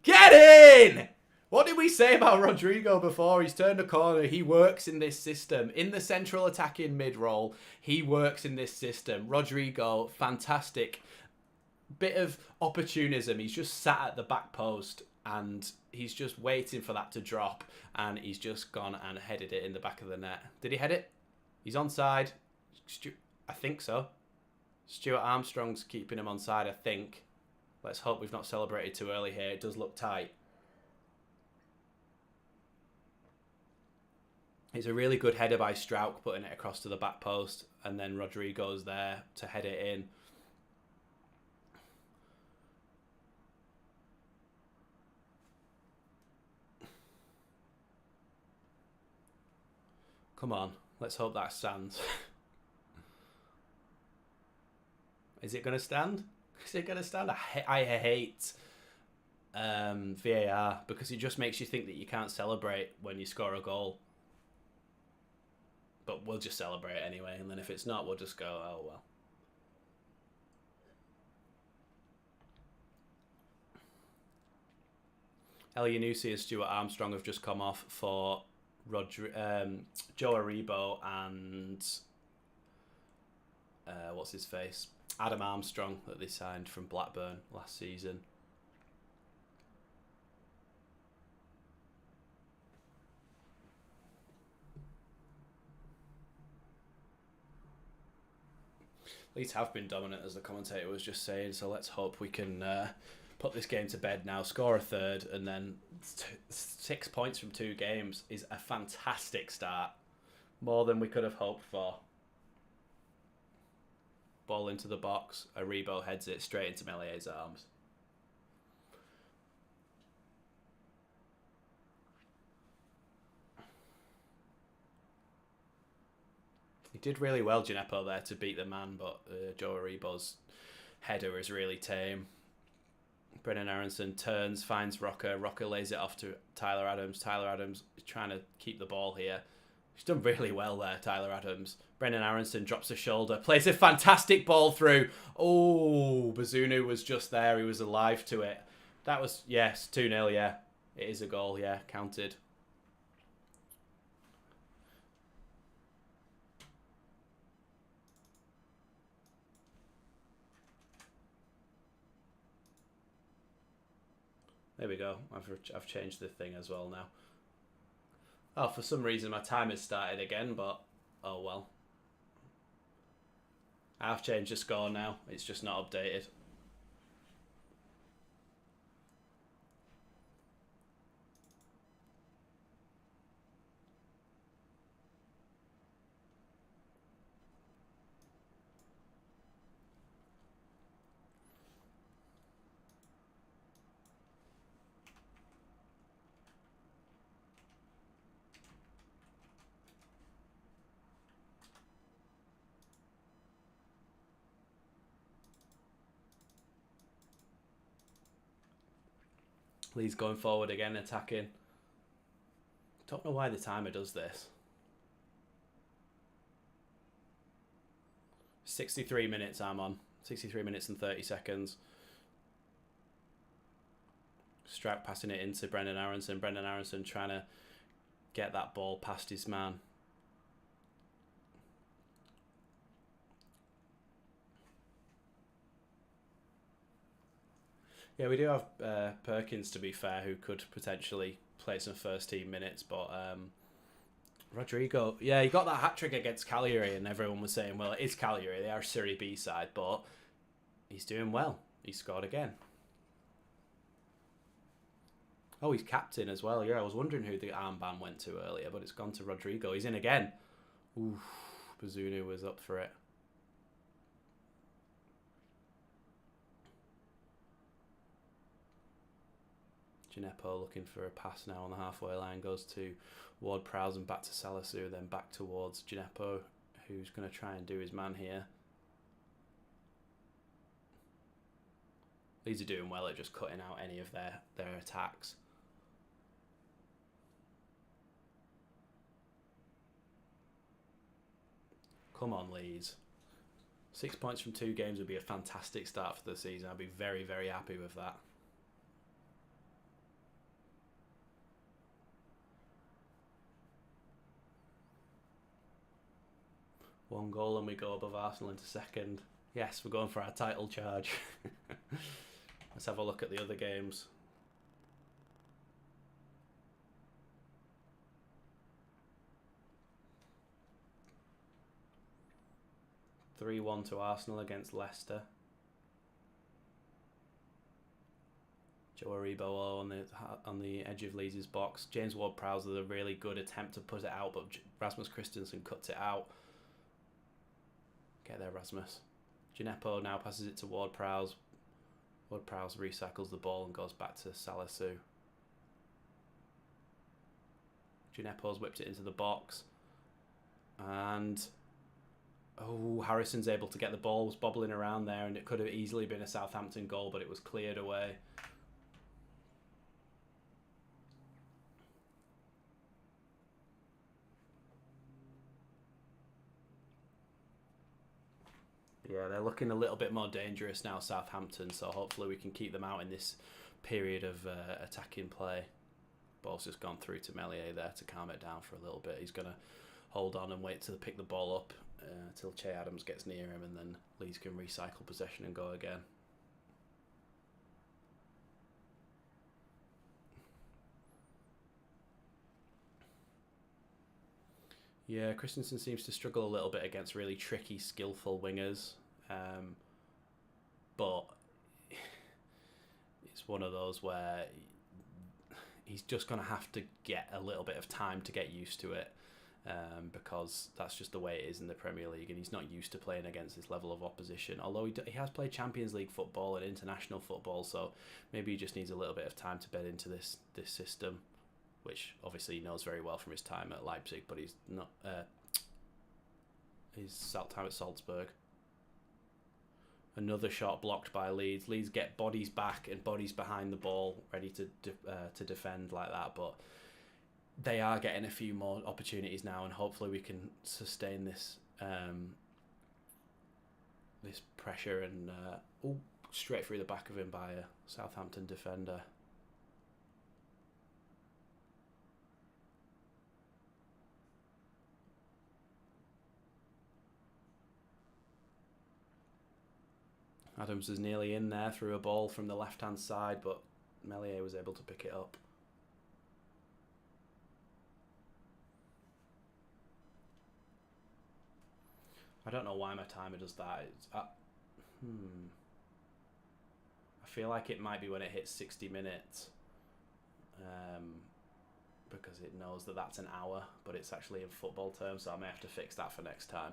Get in! What did we say about Rodrigo before? He's turned a corner. He works in this system. In the central attacking mid-role, he works in this system. Rodrigo, fantastic. Bit of opportunism. He's just sat at the back post and he's just waiting for that to drop, and he's just gone and headed it in the back of the net. Did he head it? He's onside. I think so. Stuart Armstrong's keeping him onside, I think. Let's hope we've not celebrated too early here. It does look tight. It's a really good header by Strauch, putting it across to the back post, and then Rodrigo's there to head it in. Come on. Let's hope that stands. Is it going to stand? Is it going to stand? I hate VAR because it just makes you think that you can't celebrate when you score a goal. But we'll just celebrate anyway, and then if it's not, we'll just go, oh well. El Yunusi and Stuart Armstrong have just come off for Joe Aribo and what's his face? Adam Armstrong, that they signed from Blackburn last season. Leeds have been dominant, as the commentator was just saying, so let's hope we can put this game to bed now, score a third, and then 6 points from 2 games is a fantastic start. More than we could have hoped for. Ball into the box, Aribo heads it straight into Melier's arms. He did really well, Gineppo, there to beat the man, but Joe Aribo's header is really tame. Brennan Aronson turns, finds Rocker. Rocker lays it off to Tyler Adams. Tyler Adams is trying to keep the ball here. He's done really well there, Tyler Adams. Brennan Aronson drops a shoulder, plays a fantastic ball through. Oh, Bazunu was just there. He was alive to it. That was, yes, 2-0, yeah. It is a goal, yeah, counted. There we go. I've changed the thing as well now. Oh, for some reason my timer's started again, but oh well. I've changed the score now. It's just not updated. Leeds going forward again, attacking. Don't know why the timer does this. 63 minutes I'm on. 63 minutes and 30 seconds. Strap passing it into Brendan Aronson. Brendan Aronson trying to get that ball past his man. Yeah, we do have Perkins, to be fair, who could potentially play some first team minutes, but Rodrigo, yeah, he got that hat-trick against Cagliari, and everyone was saying, well, it is Cagliari, they are a Serie B side, but he's doing well. He scored again. Oh, he's captain as well. Yeah, I was wondering who the armband went to earlier, but it's gone to Rodrigo. He's in again. Oof, Bazunu was up for it. Gineppo looking for a pass now on the halfway line. Goes to Ward-Prowse and back to Salisu, then back towards Gineppo, who's going to try and do his man here. Leeds are doing well at just cutting out any of their attacks. Come on, Leeds. 6 points from 2 games would be a fantastic start for the season. I'd be very, very happy with that. One goal and we go above Arsenal into second. Yes, we're going for our title charge. Let's have a look at the other games. (3-1) to Arsenal against Leicester. Joe Aribo on the edge of Leeds' box. James Ward-Prowse with a really good attempt to put it out, but Rasmus Christensen cuts it out. Get there, Rasmus. Gineppo now passes it to Ward-Prowse. Ward-Prowse recycles the ball and goes back to Salisu. Gineppo's whipped it into the box. And oh, Harrison's able to get the ball, was bobbling around there, and it could have easily been a Southampton goal, but it was cleared away. Yeah, they're looking a little bit more dangerous now, Southampton, so hopefully we can keep them out in this period of attacking play. Ball's just gone through to Meslier there to calm it down for a little bit. He's going to hold on and wait to pick the ball up till Che Adams gets near him, and then Leeds can recycle possession and go again. Yeah, Christensen seems to struggle a little bit against really tricky, skillful wingers. But it's one of those where he's just going to have to get a little bit of time to get used to it, because that's just the way it is in the Premier League, and he's not used to playing against this level of opposition. Although he has played Champions League football and international football, so maybe he just needs a little bit of time to bed into this system, which obviously he knows very well from his time at Leipzig, but he's not his time at Salzburg. Another shot blocked by Leeds. Leeds get bodies back and bodies behind the ball, ready to defend like that, but they are getting a few more opportunities now, and hopefully we can sustain this this pressure. And straight through the back of him by a Southampton defender. Adams is nearly in there through a ball from the left-hand side, but Meslier was able to pick it up. I don't know why my timer does that. I feel like it might be when it hits 60 minutes, because it knows that that's an hour, but it's actually in football terms, so I may have to fix that for next time.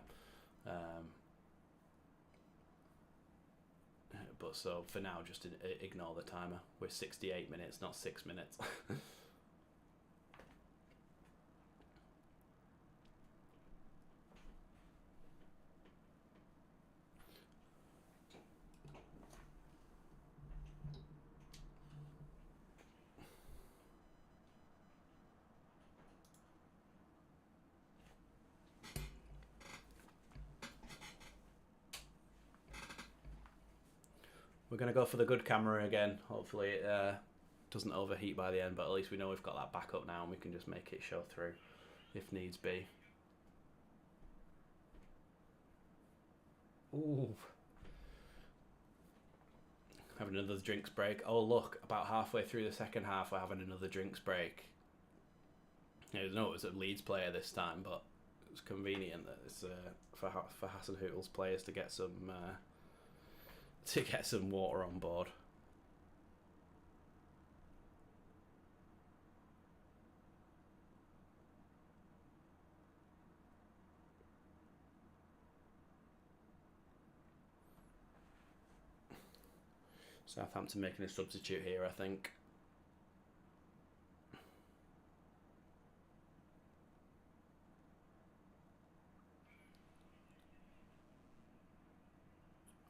But so for now, just ignore the timer. We're 68 minutes, not 6 minutes. We're going to go for the good camera again. Hopefully it doesn't overheat by the end, but at least we know we've got that backup now and we can just make it show through if needs be. Ooh. Having another drinks break. Oh look, about halfway through the second half we're having another drinks break. No, it was a Leeds player this time, but it was convenient that it's for Hasenhüttl's players to get some water on board. Southampton making a substitute here, I think.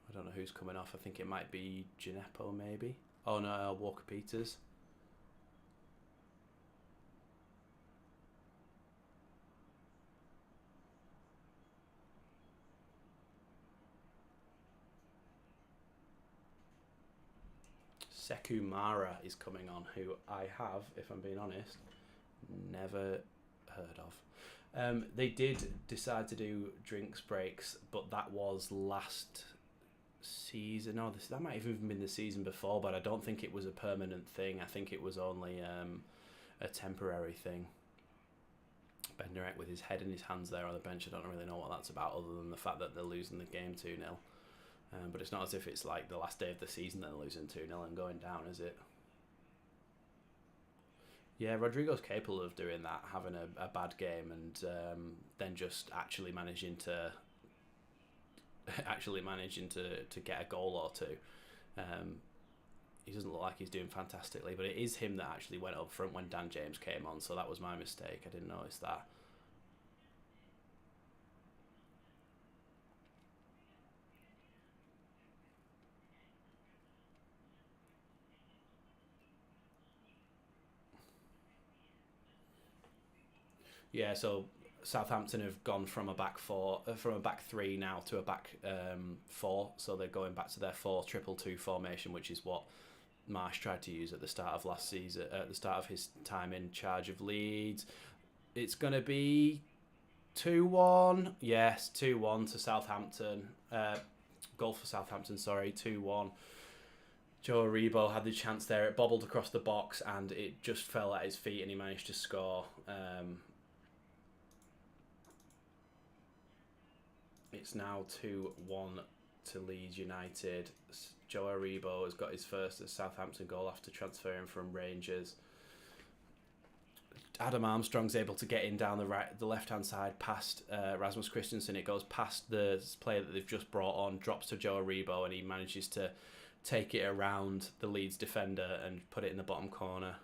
I don't know who's coming off. I think it might be Gineppo, maybe. Oh no, Walker Peters. Sekou Mara is coming on, who I have, if I'm being honest, never heard of. They did decide to do drinks breaks, but that was last season. No, that might have even been the season before, but I don't think it was a permanent thing. I think it was only a temporary thing. Benderek with his head in his hands there on the bench. I don't really know what that's about, other than the fact that they're losing the game 2-0. But it's not as if it's like the last day of the season that they're losing 2-0 and going down, is it? Yeah, Rodrigo's capable of doing that, having a bad game and then just actually managing to get a goal or two. He doesn't look like he's doing fantastically, but it is him that actually went up front when Dan James came on, so that was my mistake. I didn't notice that. Yeah, so Southampton have gone from a back four, from a back three now to a back four. So they're going back to their 4-2-2 formation, which is what Marsh tried to use at the start of last season, at the start of his time in charge of Leeds. It's going to be 2-1. Yes, 2-1 to Southampton. Goal for Southampton, sorry, 2-1. Joe Aribo had the chance there. It bobbled across the box and it just fell at his feet and he managed to score. It's now 2-1 to Leeds United. Joe Aribo has got his first Southampton goal after transferring from Rangers. Adam Armstrong's able to get in down the left-hand side past Rasmus Christensen. It goes past the player that they've just brought on, drops to Joe Aribo, and he manages to take it around the Leeds defender and put it in the bottom corner.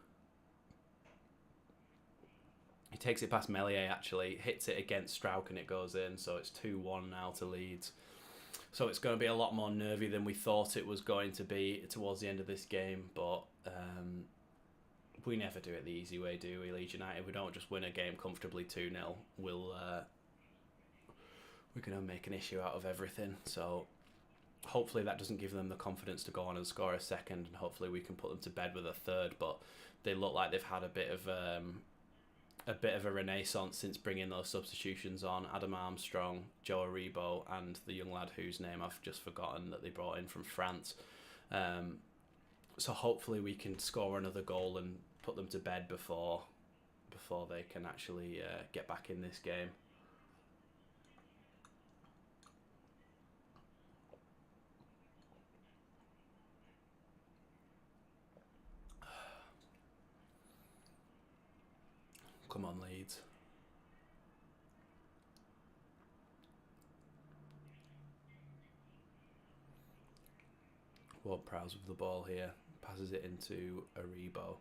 He takes it past Melier, actually, hits it against Strauch, and it goes in. So it's 2-1 now to Leeds. So it's going to be a lot more nervy than we thought it was going to be towards the end of this game, but we never do it the easy way, do we, Leeds United? We don't just win a game comfortably 2-0. We're going to make an issue out of everything. So hopefully that doesn't give them the confidence to go on and score a second, and hopefully we can put them to bed with a third. But they look like they've had a bit of a renaissance since bringing those substitutions on. Adam Armstrong, Joe Aribo, and the young lad whose name I've just forgotten that they brought in from France. So hopefully we can score another goal and put them to bed before they can actually get back in this game. Come on, Leeds. Ward-Prowse with the ball here. Passes it into Aribo.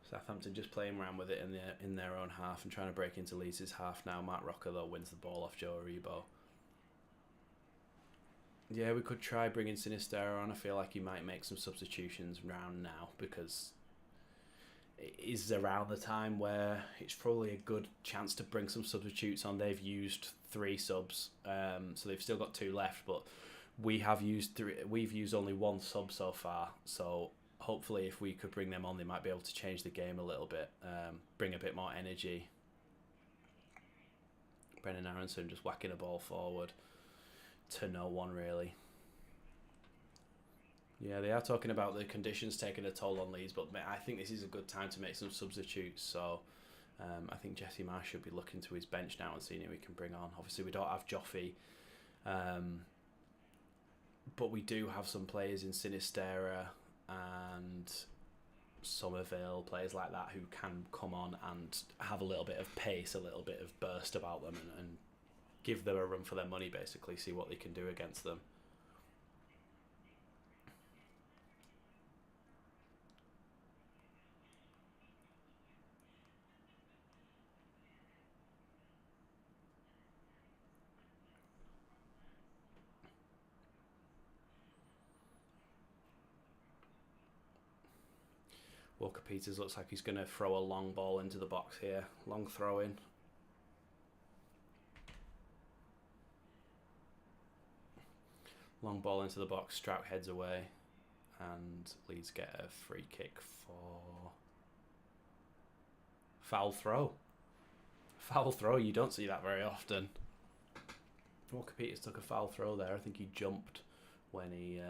Southampton just playing around with it in their own half and trying to break into Leeds' half now. Matt Rocker, though, wins the ball off Joe Aribo. Yeah, we could try bringing Sinistera on. I feel like he might make some substitutions round now because it is around the time where it's probably a good chance to bring some substitutes on. They've used 3 subs, so they've still got 2 left, but we have used 3. We've used only 1 sub so far, so hopefully if we could bring them on, they might be able to change the game a little bit, bring a bit more energy. Brendan Aronson just whacking a ball forward to no one, really. Yeah, they are talking about the conditions taking a toll on Leeds, but I think this is a good time to make some substitutes. So I think Jesse Marsh should be looking to his bench now and seeing who we can bring on. Obviously, we don't have Joffy, but we do have some players in Sinistera and Somerville, players like that who can come on and have a little bit of pace, a little bit of burst about them, and give them a run for their money, basically, see what they can do against them. Walker Peters looks like he's going to throw a long ball into the box here. Long throw in. Long ball into the box. Strout heads away. And Leeds get a free kick for foul throw. Foul throw, you don't see that very often. Walker Peters took a foul throw there. I think he jumped when he...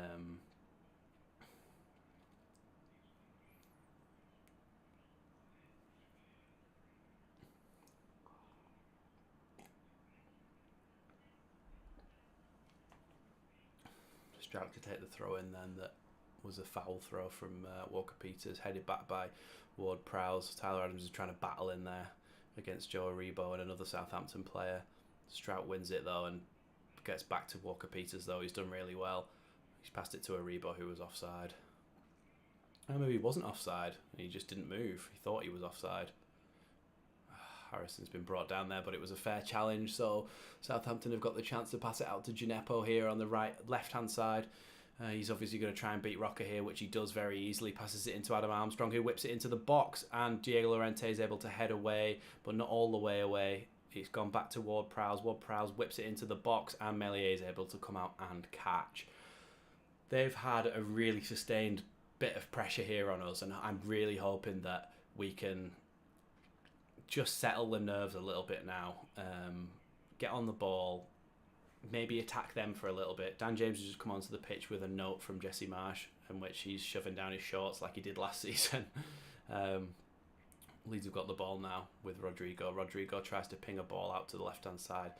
Strout to take the throw in then. That was a foul throw from Walker Peters, headed back by Ward-Prowse. Tyler Adams is trying to battle in there against Joe Aribo and another Southampton player. Strout wins it though and gets back to Walker Peters though. He's done really well. He's passed it to Aribo, who was offside. Oh, maybe he wasn't offside. He just didn't move. He thought he was offside. Harrison's been brought down there, but it was a fair challenge, so Southampton have got the chance to pass it out to Gineppo here on the left-hand side. He's obviously going to try and beat Rocker here, which he does very easily. Passes it into Adam Armstrong, who whips it into the box, and Diego Llorente is able to head away, but not all the way away. It's gone back to Ward-Prowse. Ward-Prowse whips it into the box, and Meslier is able to come out and catch. They've had a really sustained bit of pressure here on us, and I'm really hoping that we can just settle the nerves a little bit now. Get on the ball, maybe attack them for a little bit. Dan James has just come onto the pitch with a note from Jesse Marsh in which he's shoving down his shorts like he did last season. Leeds have got the ball now with Rodrigo. Rodrigo tries to ping a ball out to the left-hand side.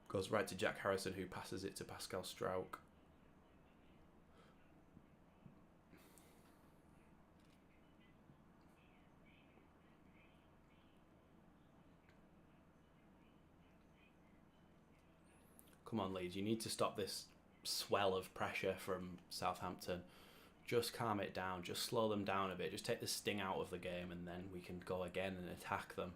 Goes right to Jack Harrison, who passes it to Pascal Strauch. Come on, Leeds, you need to stop this swell of pressure from Southampton. Just calm it down, just slow them down a bit, just take the sting out of the game, and then we can go again and attack them.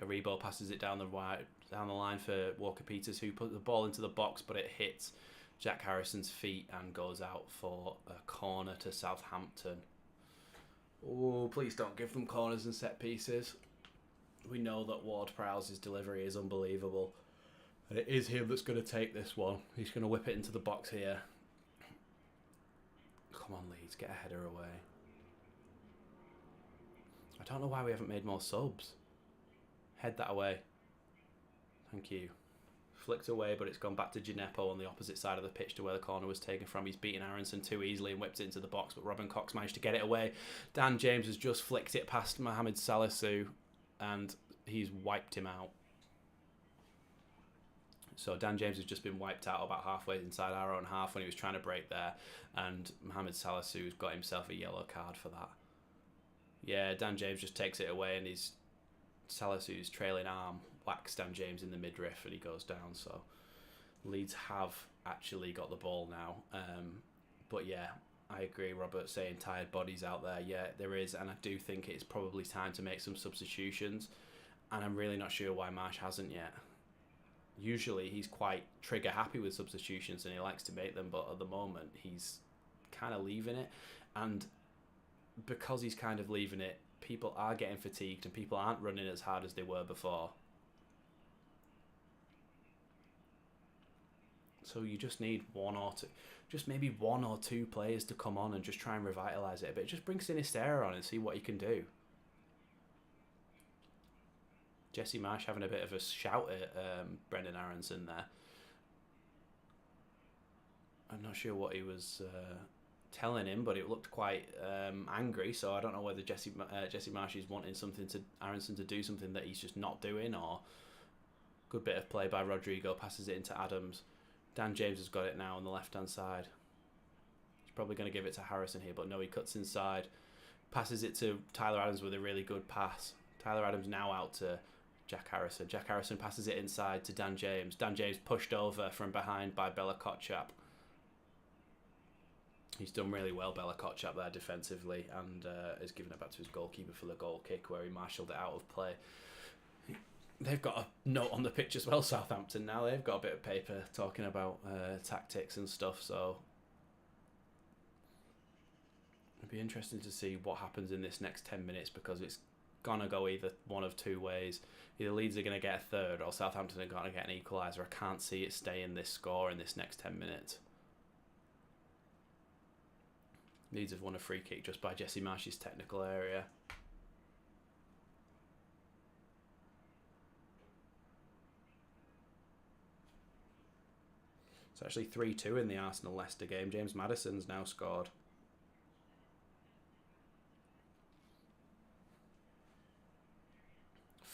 Aribo passes it down the line for Walker-Peters, who put the ball into the box, but it hits Jack Harrison's feet and goes out for a corner to Southampton. Oh, please don't give them corners and set pieces. We know that Ward-Prowse's delivery is unbelievable. And it is him that's going to take this one. He's going to whip it into the box here. Come on, Leeds, get a header away. I don't know why we haven't made more subs. Head that away. Thank you. Flicked away, but it's gone back to Gineppo on the opposite side of the pitch to where the corner was taken from. He's beaten Aronson too easily and whipped it into the box, but Robin Cox managed to get it away. Dan James has just flicked it past Mohamed Salisu, and he's wiped him out. So Dan James has just been wiped out about halfway inside our own half when he was trying to break there, and Mohamed Salisu's got himself a yellow card for that. Yeah, Dan James just takes it away, and his Salisu's trailing arm whacks Dan James in the midriff and he goes down. So Leeds have actually got the ball now. But yeah, I agree, Robert, saying tired bodies out there. Yeah, there is, and I do think it's probably time to make some substitutions, and I'm really not sure why Marsh hasn't yet. Usually he's quite trigger happy with substitutions and he likes to make them, but at the moment he's kind of leaving it, and because he's kind of leaving it, people are getting fatigued and people aren't running as hard as they were before. So you just need one or two, just maybe one or two players to come on and just try and revitalise it a bit. Just bring Sinisterra on and see what he can do. Jesse Marsh having a bit of a shout at Brendan Aronson there. I'm not sure what he was telling him, but it looked quite angry. So I don't know whether Jesse Marsh is wanting something to Aronson to do something that he's just not doing, or good bit of play by Rodrigo. Passes it into Adams. Dan James has got it now on the left-hand side. He's probably going to give it to Harrison here, but no, he cuts inside. Passes it to Tyler Adams with a really good pass. Tyler Adams now out to Jack Harrison. Jack Harrison passes it inside to Dan James. Dan James pushed over from behind by Bella Kotchap. He's done really well, Bella Kotchap, there defensively, and has given it back to his goalkeeper for the goal kick where he marshalled it out of play. They've got a note on the pitch as well, Southampton, now. They've got a bit of paper talking about tactics and stuff, so it'd be interesting to see what happens in this next 10 minutes, because it's going to go either one of two ways. Either Leeds are going to get a third or Southampton are going to get an equaliser. I can't see it staying this score in this next 10 minutes. Leeds have won a free kick just by Jesse Marsh's technical area. It's actually 3-2 in the Arsenal-Leicester game. James Maddison's now scored.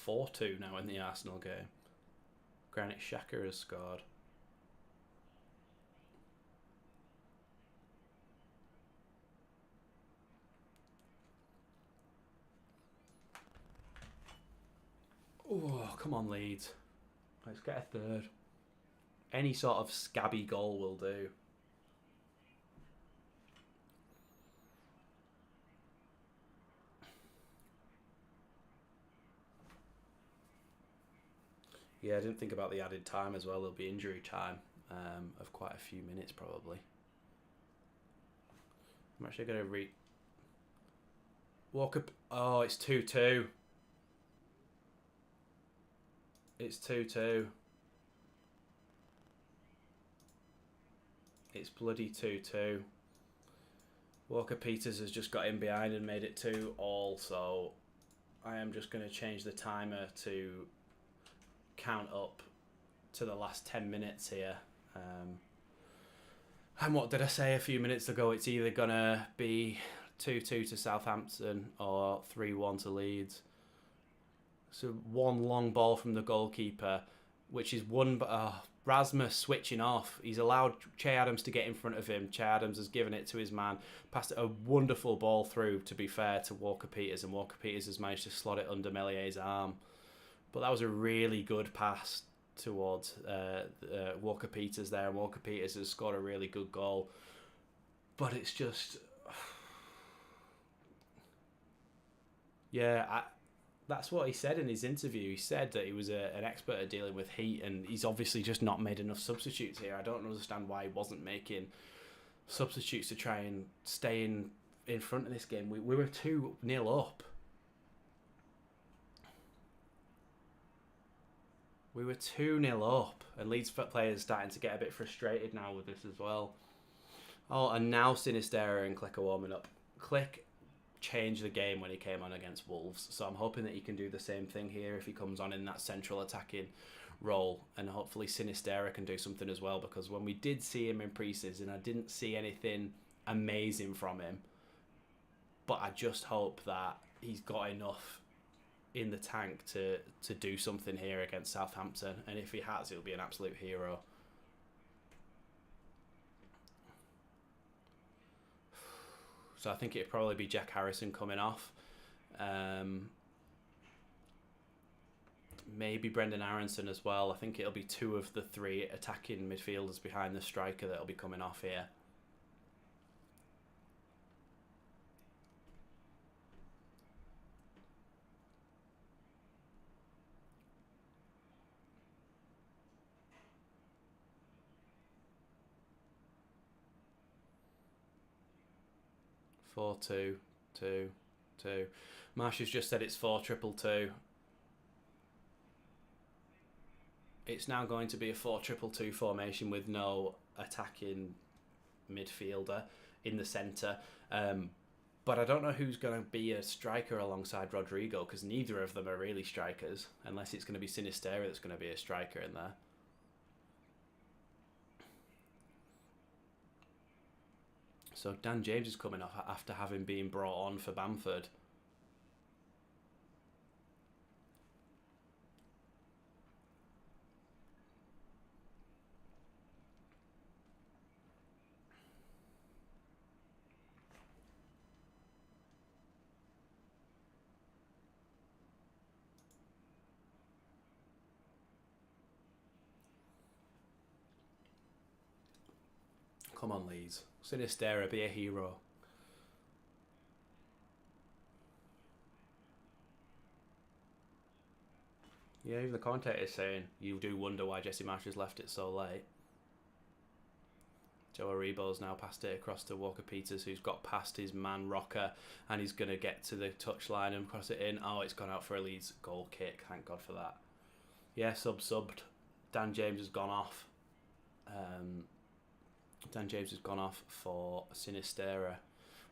(4-2) now in the Arsenal game. Granit Xhaka has scored. Oh, come on, Leeds. Let's get a third. Any sort of scabby goal will do. Yeah, I didn't think about the added time as well. There'll be injury time. of quite a few minutes probably. I'm actually going to read. Walker. Oh, it's 2-2. It's 2-2. It's bloody 2-2. Walker Peters has just got in behind and made it 2-2. So I am just going to change the timer to count up to the last 10 minutes here. And what did I say a few minutes ago? It's either going to be 2-2 to Southampton or 3-1 to Leeds. So one long ball from the goalkeeper, which is one... Rasmus switching off. He's allowed Che Adams to get in front of him. Che Adams has given it to his man. Passed a wonderful ball through, to be fair, to Walker Peters. And Walker Peters has managed to slot it under Mellier's arm. But that was a really good pass towards Walker Peters there. And Walker Peters has scored a really good goal. But it's just... Yeah, that's what he said in his interview. He said that he was an expert at dealing with heat, and he's obviously just not made enough substitutes here. I don't understand why he wasn't making substitutes to try and stay in front of this game. We were 2-0 up. We were 2-0 up, and Leeds players starting to get a bit frustrated now with this as well. Oh, and now Sinisterra and Click are warming up. Click changed the game when he came on against Wolves, so I'm hoping that he can do the same thing here if he comes on in that central attacking role, and hopefully Sinisterra can do something as well, because when we did see him in pre-season, I didn't see anything amazing from him, but I just hope that he's got enough in the tank to do something here against Southampton, and if he has, he'll be an absolute hero. So I think it'd probably be Jack Harrison coming off. Maybe Brendan Aronson as well. I think it'll be 2 of the 3 attacking midfielders behind the striker that'll be coming off here. Four, 2, 2, 2. Marsh has just said it's 4-2-2. It's now going to be a 4-2-2 formation with no attacking midfielder in the centre. But I don't know who's going to be a striker alongside Rodrigo, because neither of them are really strikers, unless it's going to be Sinisterra that's going to be a striker in there. So Dan James is coming off after having been brought on for Bamford. Come on, Leeds. Sinisterra, be a hero. Yeah, even the commentator is saying, you do wonder why Jesse Marsh has left it so late. Joe Aribo's now passed it across to Walker Peters, who's got past his man Rocker, and he's going to get to the touchline and cross it in. Oh, it's gone out for a Leeds goal kick. Thank God for that. Yeah, subbed. Dan James has gone off. Dan James has gone off for Sinisterra,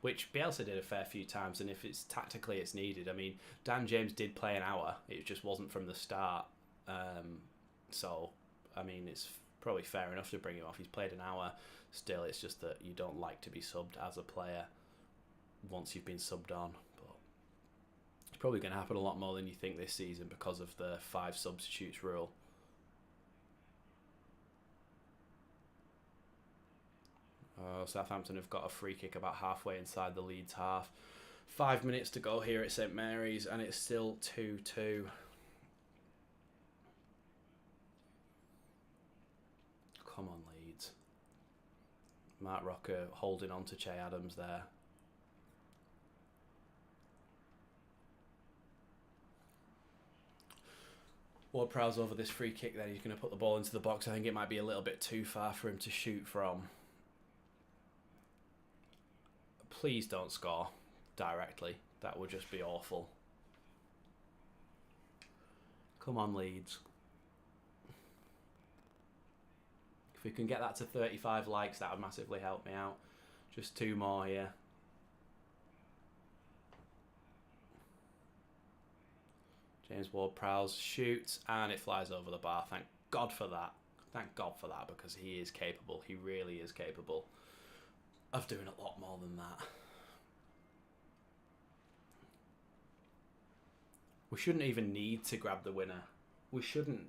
which Bielsa did a fair few times, and if it's tactically it's needed. I mean, Dan James did play an hour, it just wasn't from the start. So, I mean, it's probably fair enough to bring him off. He's played an hour. Still, it's just that you don't like to be subbed as a player once you've been subbed on. But it's probably going to happen a lot more than you think this season because of the 5 substitutes rule. Southampton have got a free kick about halfway inside the Leeds half. 5 minutes to go here at St Mary's, and it's still 2-2. Come on, Leeds. Mark Rocker holding on to Che Adams there. Ward-Prowse over this free kick, then he's going to put the ball into the box. I think it might be a little bit too far for him to shoot from. Please don't score directly. That would just be awful. Come on, Leeds. If we can get that to 35 likes, that would massively help me out. Just 2 more here. James Ward-Prowse shoots, and it flies over the bar. Thank God for that. Thank God for that, because he is capable. He really is capable of doing a lot more than that. We shouldn't even need to grab the winner. We shouldn't.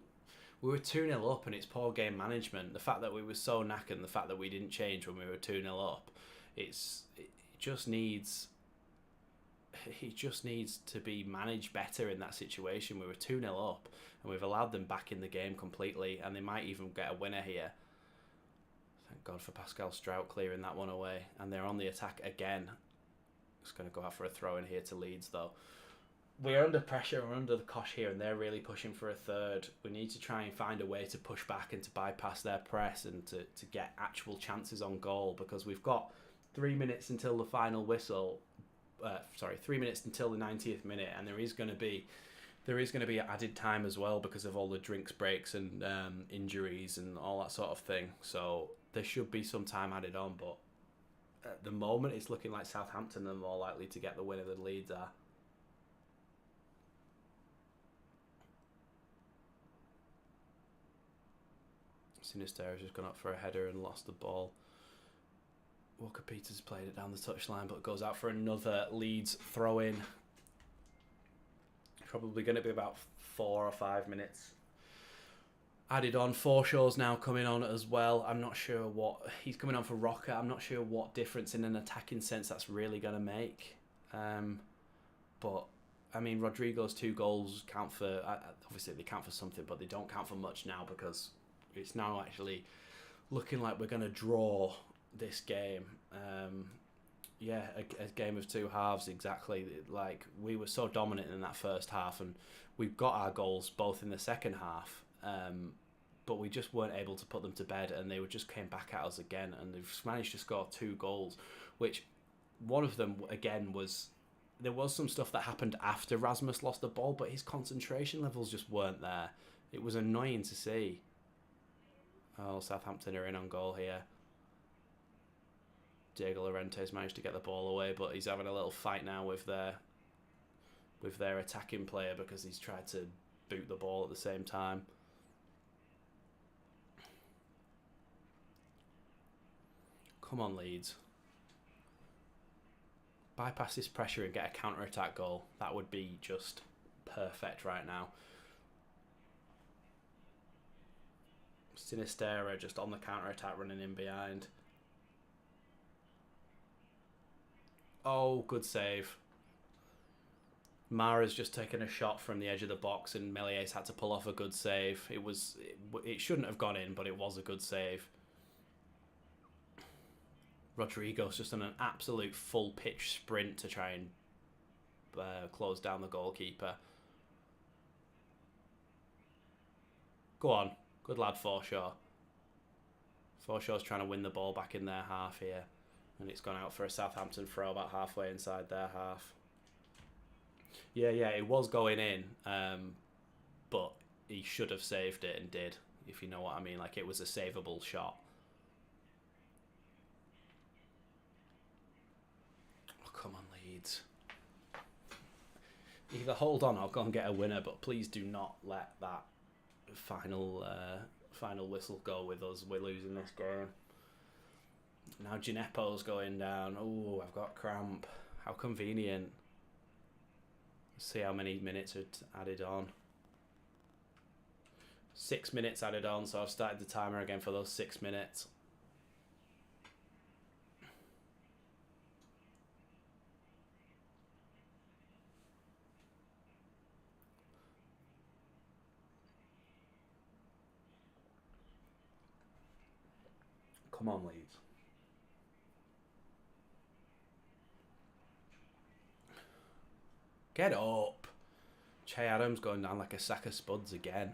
We were 2-0 up, and it's poor game management. The fact that we were so knackered, the fact that we didn't change when we were 2-0 up, it just needs to be managed better in that situation. We were 2-0 up, and we've allowed them back in the game completely, and they might even get a winner here. Thank God for Pascal Strout clearing that one away, and they're on the attack again. It's going to go out for a throw in here to Leeds, though. We're under pressure, we're under the cosh here, and they're really pushing for a third. We need to try and find a way to push back and to bypass their press and to get actual chances on goal, because we've got 3 minutes until the final whistle. 3 minutes until the 90th minute, and there is going to be added time as well because of all the drinks breaks and injuries and all that sort of thing. So there should be some time added on, but at the moment it's looking like Southampton are more likely to get the winner than Leeds are. Sinister has just gone up for a header and lost the ball. Walker Peters played it down the touchline, but goes out for another Leeds throw-in. Probably going to be about 4 or 5 minutes added on. Forshaw's now coming on as well. I'm not sure what... He's coming on for Rocker. I'm not sure what difference in an attacking sense that's really going to make. But, I mean, Rodrigo's 2 goals count for... Obviously, they count for something, but they don't count for much now because it's now actually looking like we're going to draw this game. A game of 2 halves, exactly. Like, we were so dominant in that first half, and we've got our goals both in the second half, but we just weren't able to put them to bed, and they just came back at us again, and they've managed to score 2 goals, which one of them again was... There was some stuff that happened after Rasmus lost the ball, but his concentration levels just weren't there. It was annoying to see. Oh, Southampton are in on goal here. Diego Llorente's managed to get the ball away, but he's having a little fight now with their attacking player because he's tried to boot the ball at the same time. Come on, Leeds. Bypass this pressure and get a counter-attack goal. That would be just perfect right now. Sinistera just on the counter-attack running in behind. Oh, good save. Mara's just taken a shot from the edge of the box and Melies had to pull off a good save. It shouldn't have gone in, but it was a good save. Rodrigo's just on an absolute full pitch sprint to try and close down the goalkeeper. Go on. Good lad, Forshaw. Forshaw's trying to win the ball back in their half here. And it's gone out for a Southampton throw about halfway inside their half. Yeah, it was going in. But he should have saved it and did, if you know what I mean. Like, it was a savable shot. Oh, come on, Leeds. Either hold on or go and get a winner, but please do not let that final whistle go with us. We're losing this game. Now Gineppo's going down. Oh, I've got cramp. How convenient. Let's see how many minutes are added on. 6 minutes added on, so I've started the timer again for those 6 minutes. Come on, Leeds. Get up. Che Adams going down like a sack of spuds again.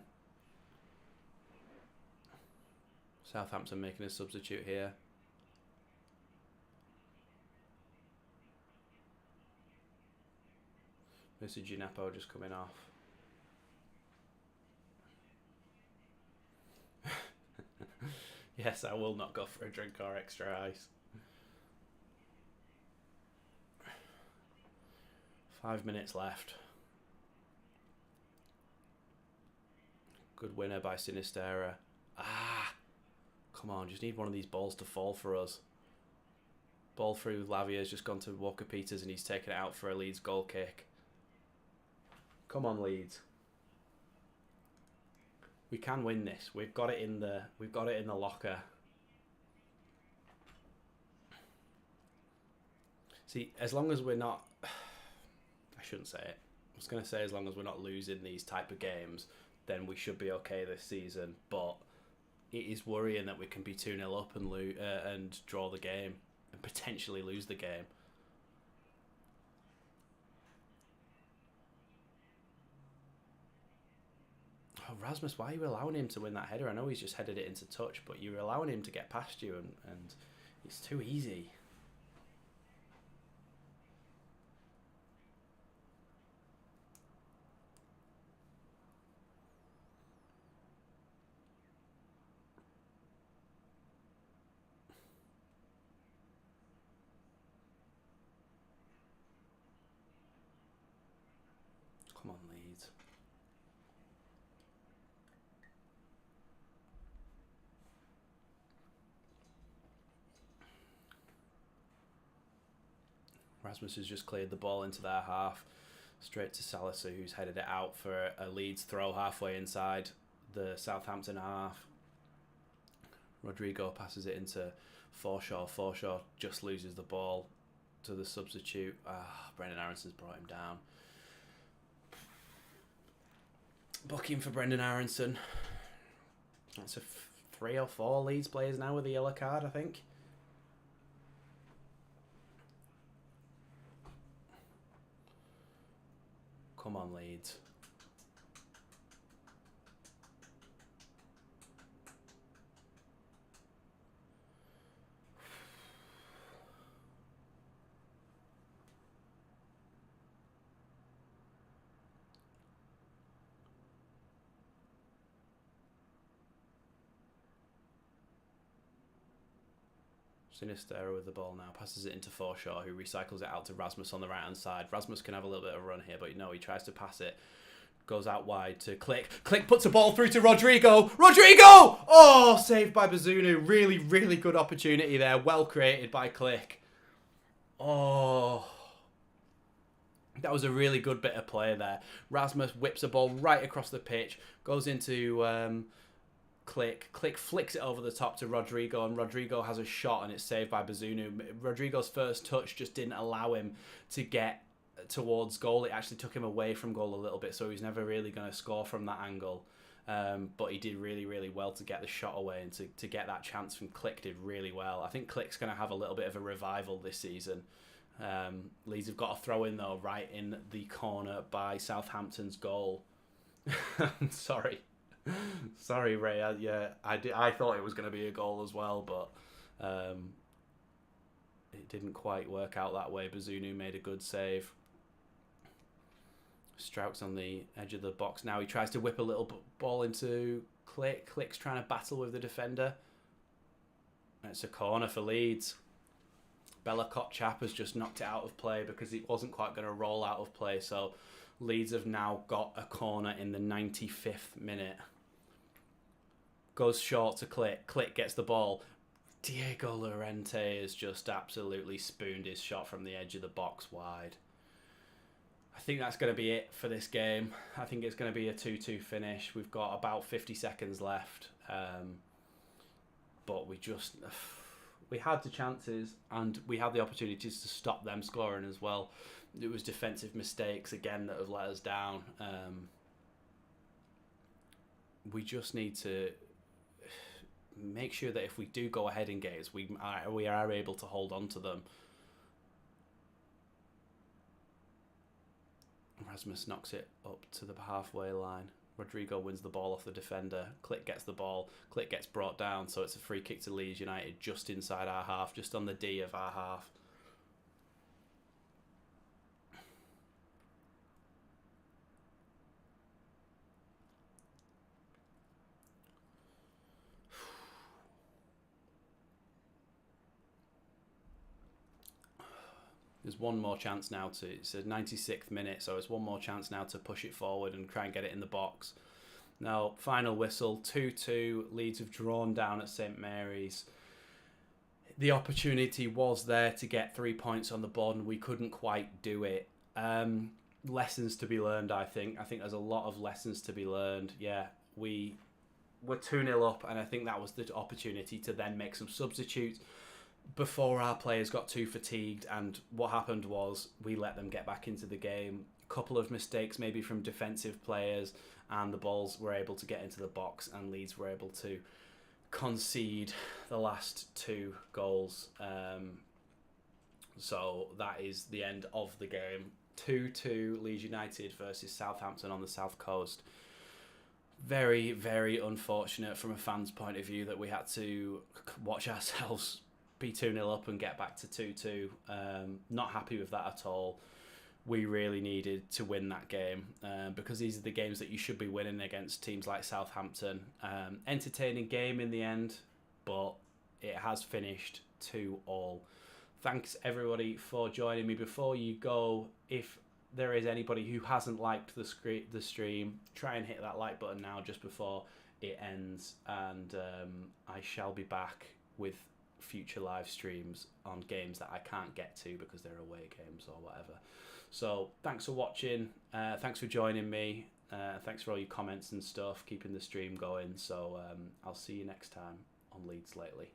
Southampton making a substitute here. This is Gineppo just coming off. Yes, I will not go for a drink or extra ice. 5 minutes left. Good winner by Sinistera. Ah! Come on, just need one of these balls to fall for us. Ball through, Lavia's just gone to Walker Peters and he's taken it out for a Leeds goal kick. Come on, Leeds. We can win this. We've got it in the locker. See, as long as we're not, I shouldn't say it. I was going to say as long as we're not losing these type of games, then we should be okay this season. But it is worrying that we can be 2-0 up and draw the game and potentially lose the game. Oh, Rasmus, why are you allowing him to win that header? I know he's just headed it into touch, but you're allowing him to get past you, and it's too easy. Come on, Leeds. Rasmus has just cleared the ball into their half, straight to Salisu, who's headed it out for a Leeds throw halfway inside the Southampton half. Rodrigo passes it into Forshaw. Forshaw just loses the ball to the substitute. Brendan Aronson's brought him down. Booking for Brendan Aronson. That's a 3 or 4 Leeds players now with a yellow card, I think. Come on, Leeds. Sinistera with the ball now, passes it into Forshaw, who recycles it out to Rasmus on the right hand side. Rasmus can have a little bit of a run here, but no, he tries to pass it, goes out wide to Click. Click puts a ball through to Rodrigo. Rodrigo! Oh, saved by Bazunu. Really, really good opportunity there. Well created by Click. Oh, that was a really good bit of play there. Rasmus whips a ball right across the pitch, goes into Click flicks it over the top to Rodrigo, and Rodrigo has a shot and it's saved by Bazunu. Rodrigo's first touch just didn't allow him to get towards goal. It actually took him away from goal a little bit, so he's never really going to score from that angle. But he did really, really well to get the shot away, and to get that chance from Click did really well. I think Click's going to have a little bit of a revival this season. Leeds have got a throw in though, right in the corner by Southampton's goal. Sorry, Ray. I thought it was going to be a goal as well, but it didn't quite work out that way. Bazunu made a good save. Strout's on the edge of the box now. He tries to whip a little ball into Click. Click's trying to battle with the defender. It's a corner for Leeds. Bella Kotchap has just knocked it out of play because it wasn't quite going to roll out of play. So Leeds have now got a corner in the 95th minute. Goes short to Click. Click gets the ball. Diego Llorente has just absolutely spooned his shot from the edge of the box wide. I think that's going to be it for this game. I think it's going to be a 2-2 finish. We've got about 50 seconds left. But we had the chances and we had the opportunities to stop them scoring as well. It was defensive mistakes again that have let us down. We just need to make sure that if we do go ahead in games, we are able to hold on to them. Rasmus knocks it up to the halfway line. Rodrigo wins the ball off the defender. Click gets the ball. Click gets brought down, so it's a free kick to Leeds United just inside our half, just on the D of our half. There's one more chance now to, it's a 96th minute, so it's one more chance now to push it forward and try and get it in the box. Now, final whistle, 2-2, Leeds have drawn down at St Mary's. The opportunity was there to get 3 points on the board and we couldn't quite do it. Lessons to be learned, I think. I think there's a lot of lessons to be learned. Yeah, we were 2-0 up and I think that was the opportunity to then make some substitutes before our players got too fatigued, and what happened was we let them get back into the game. A couple of mistakes maybe from defensive players, and the balls were able to get into the box and Leeds were able to concede the last 2 goals. So that is the end of the game. 2-2 Leeds United versus Southampton on the South Coast. Very, very unfortunate from a fan's point of view that we had to watch ourselves be 2-0 up and get back to 2-2. Not happy with that at all. We really needed to win that game because these are the games that you should be winning against teams like Southampton. Entertaining game in the end, but it has finished 2-2. Thanks everybody for joining me. Before you go, if there is anybody who hasn't liked the stream, try and hit that like button now just before it ends, and I shall be back with future live streams on games that I can't get to because they're away games or whatever. So thanks for watching, thanks for joining me, thanks for all your comments and stuff, keeping the stream going. So I'll see you next time on Leeds Lately.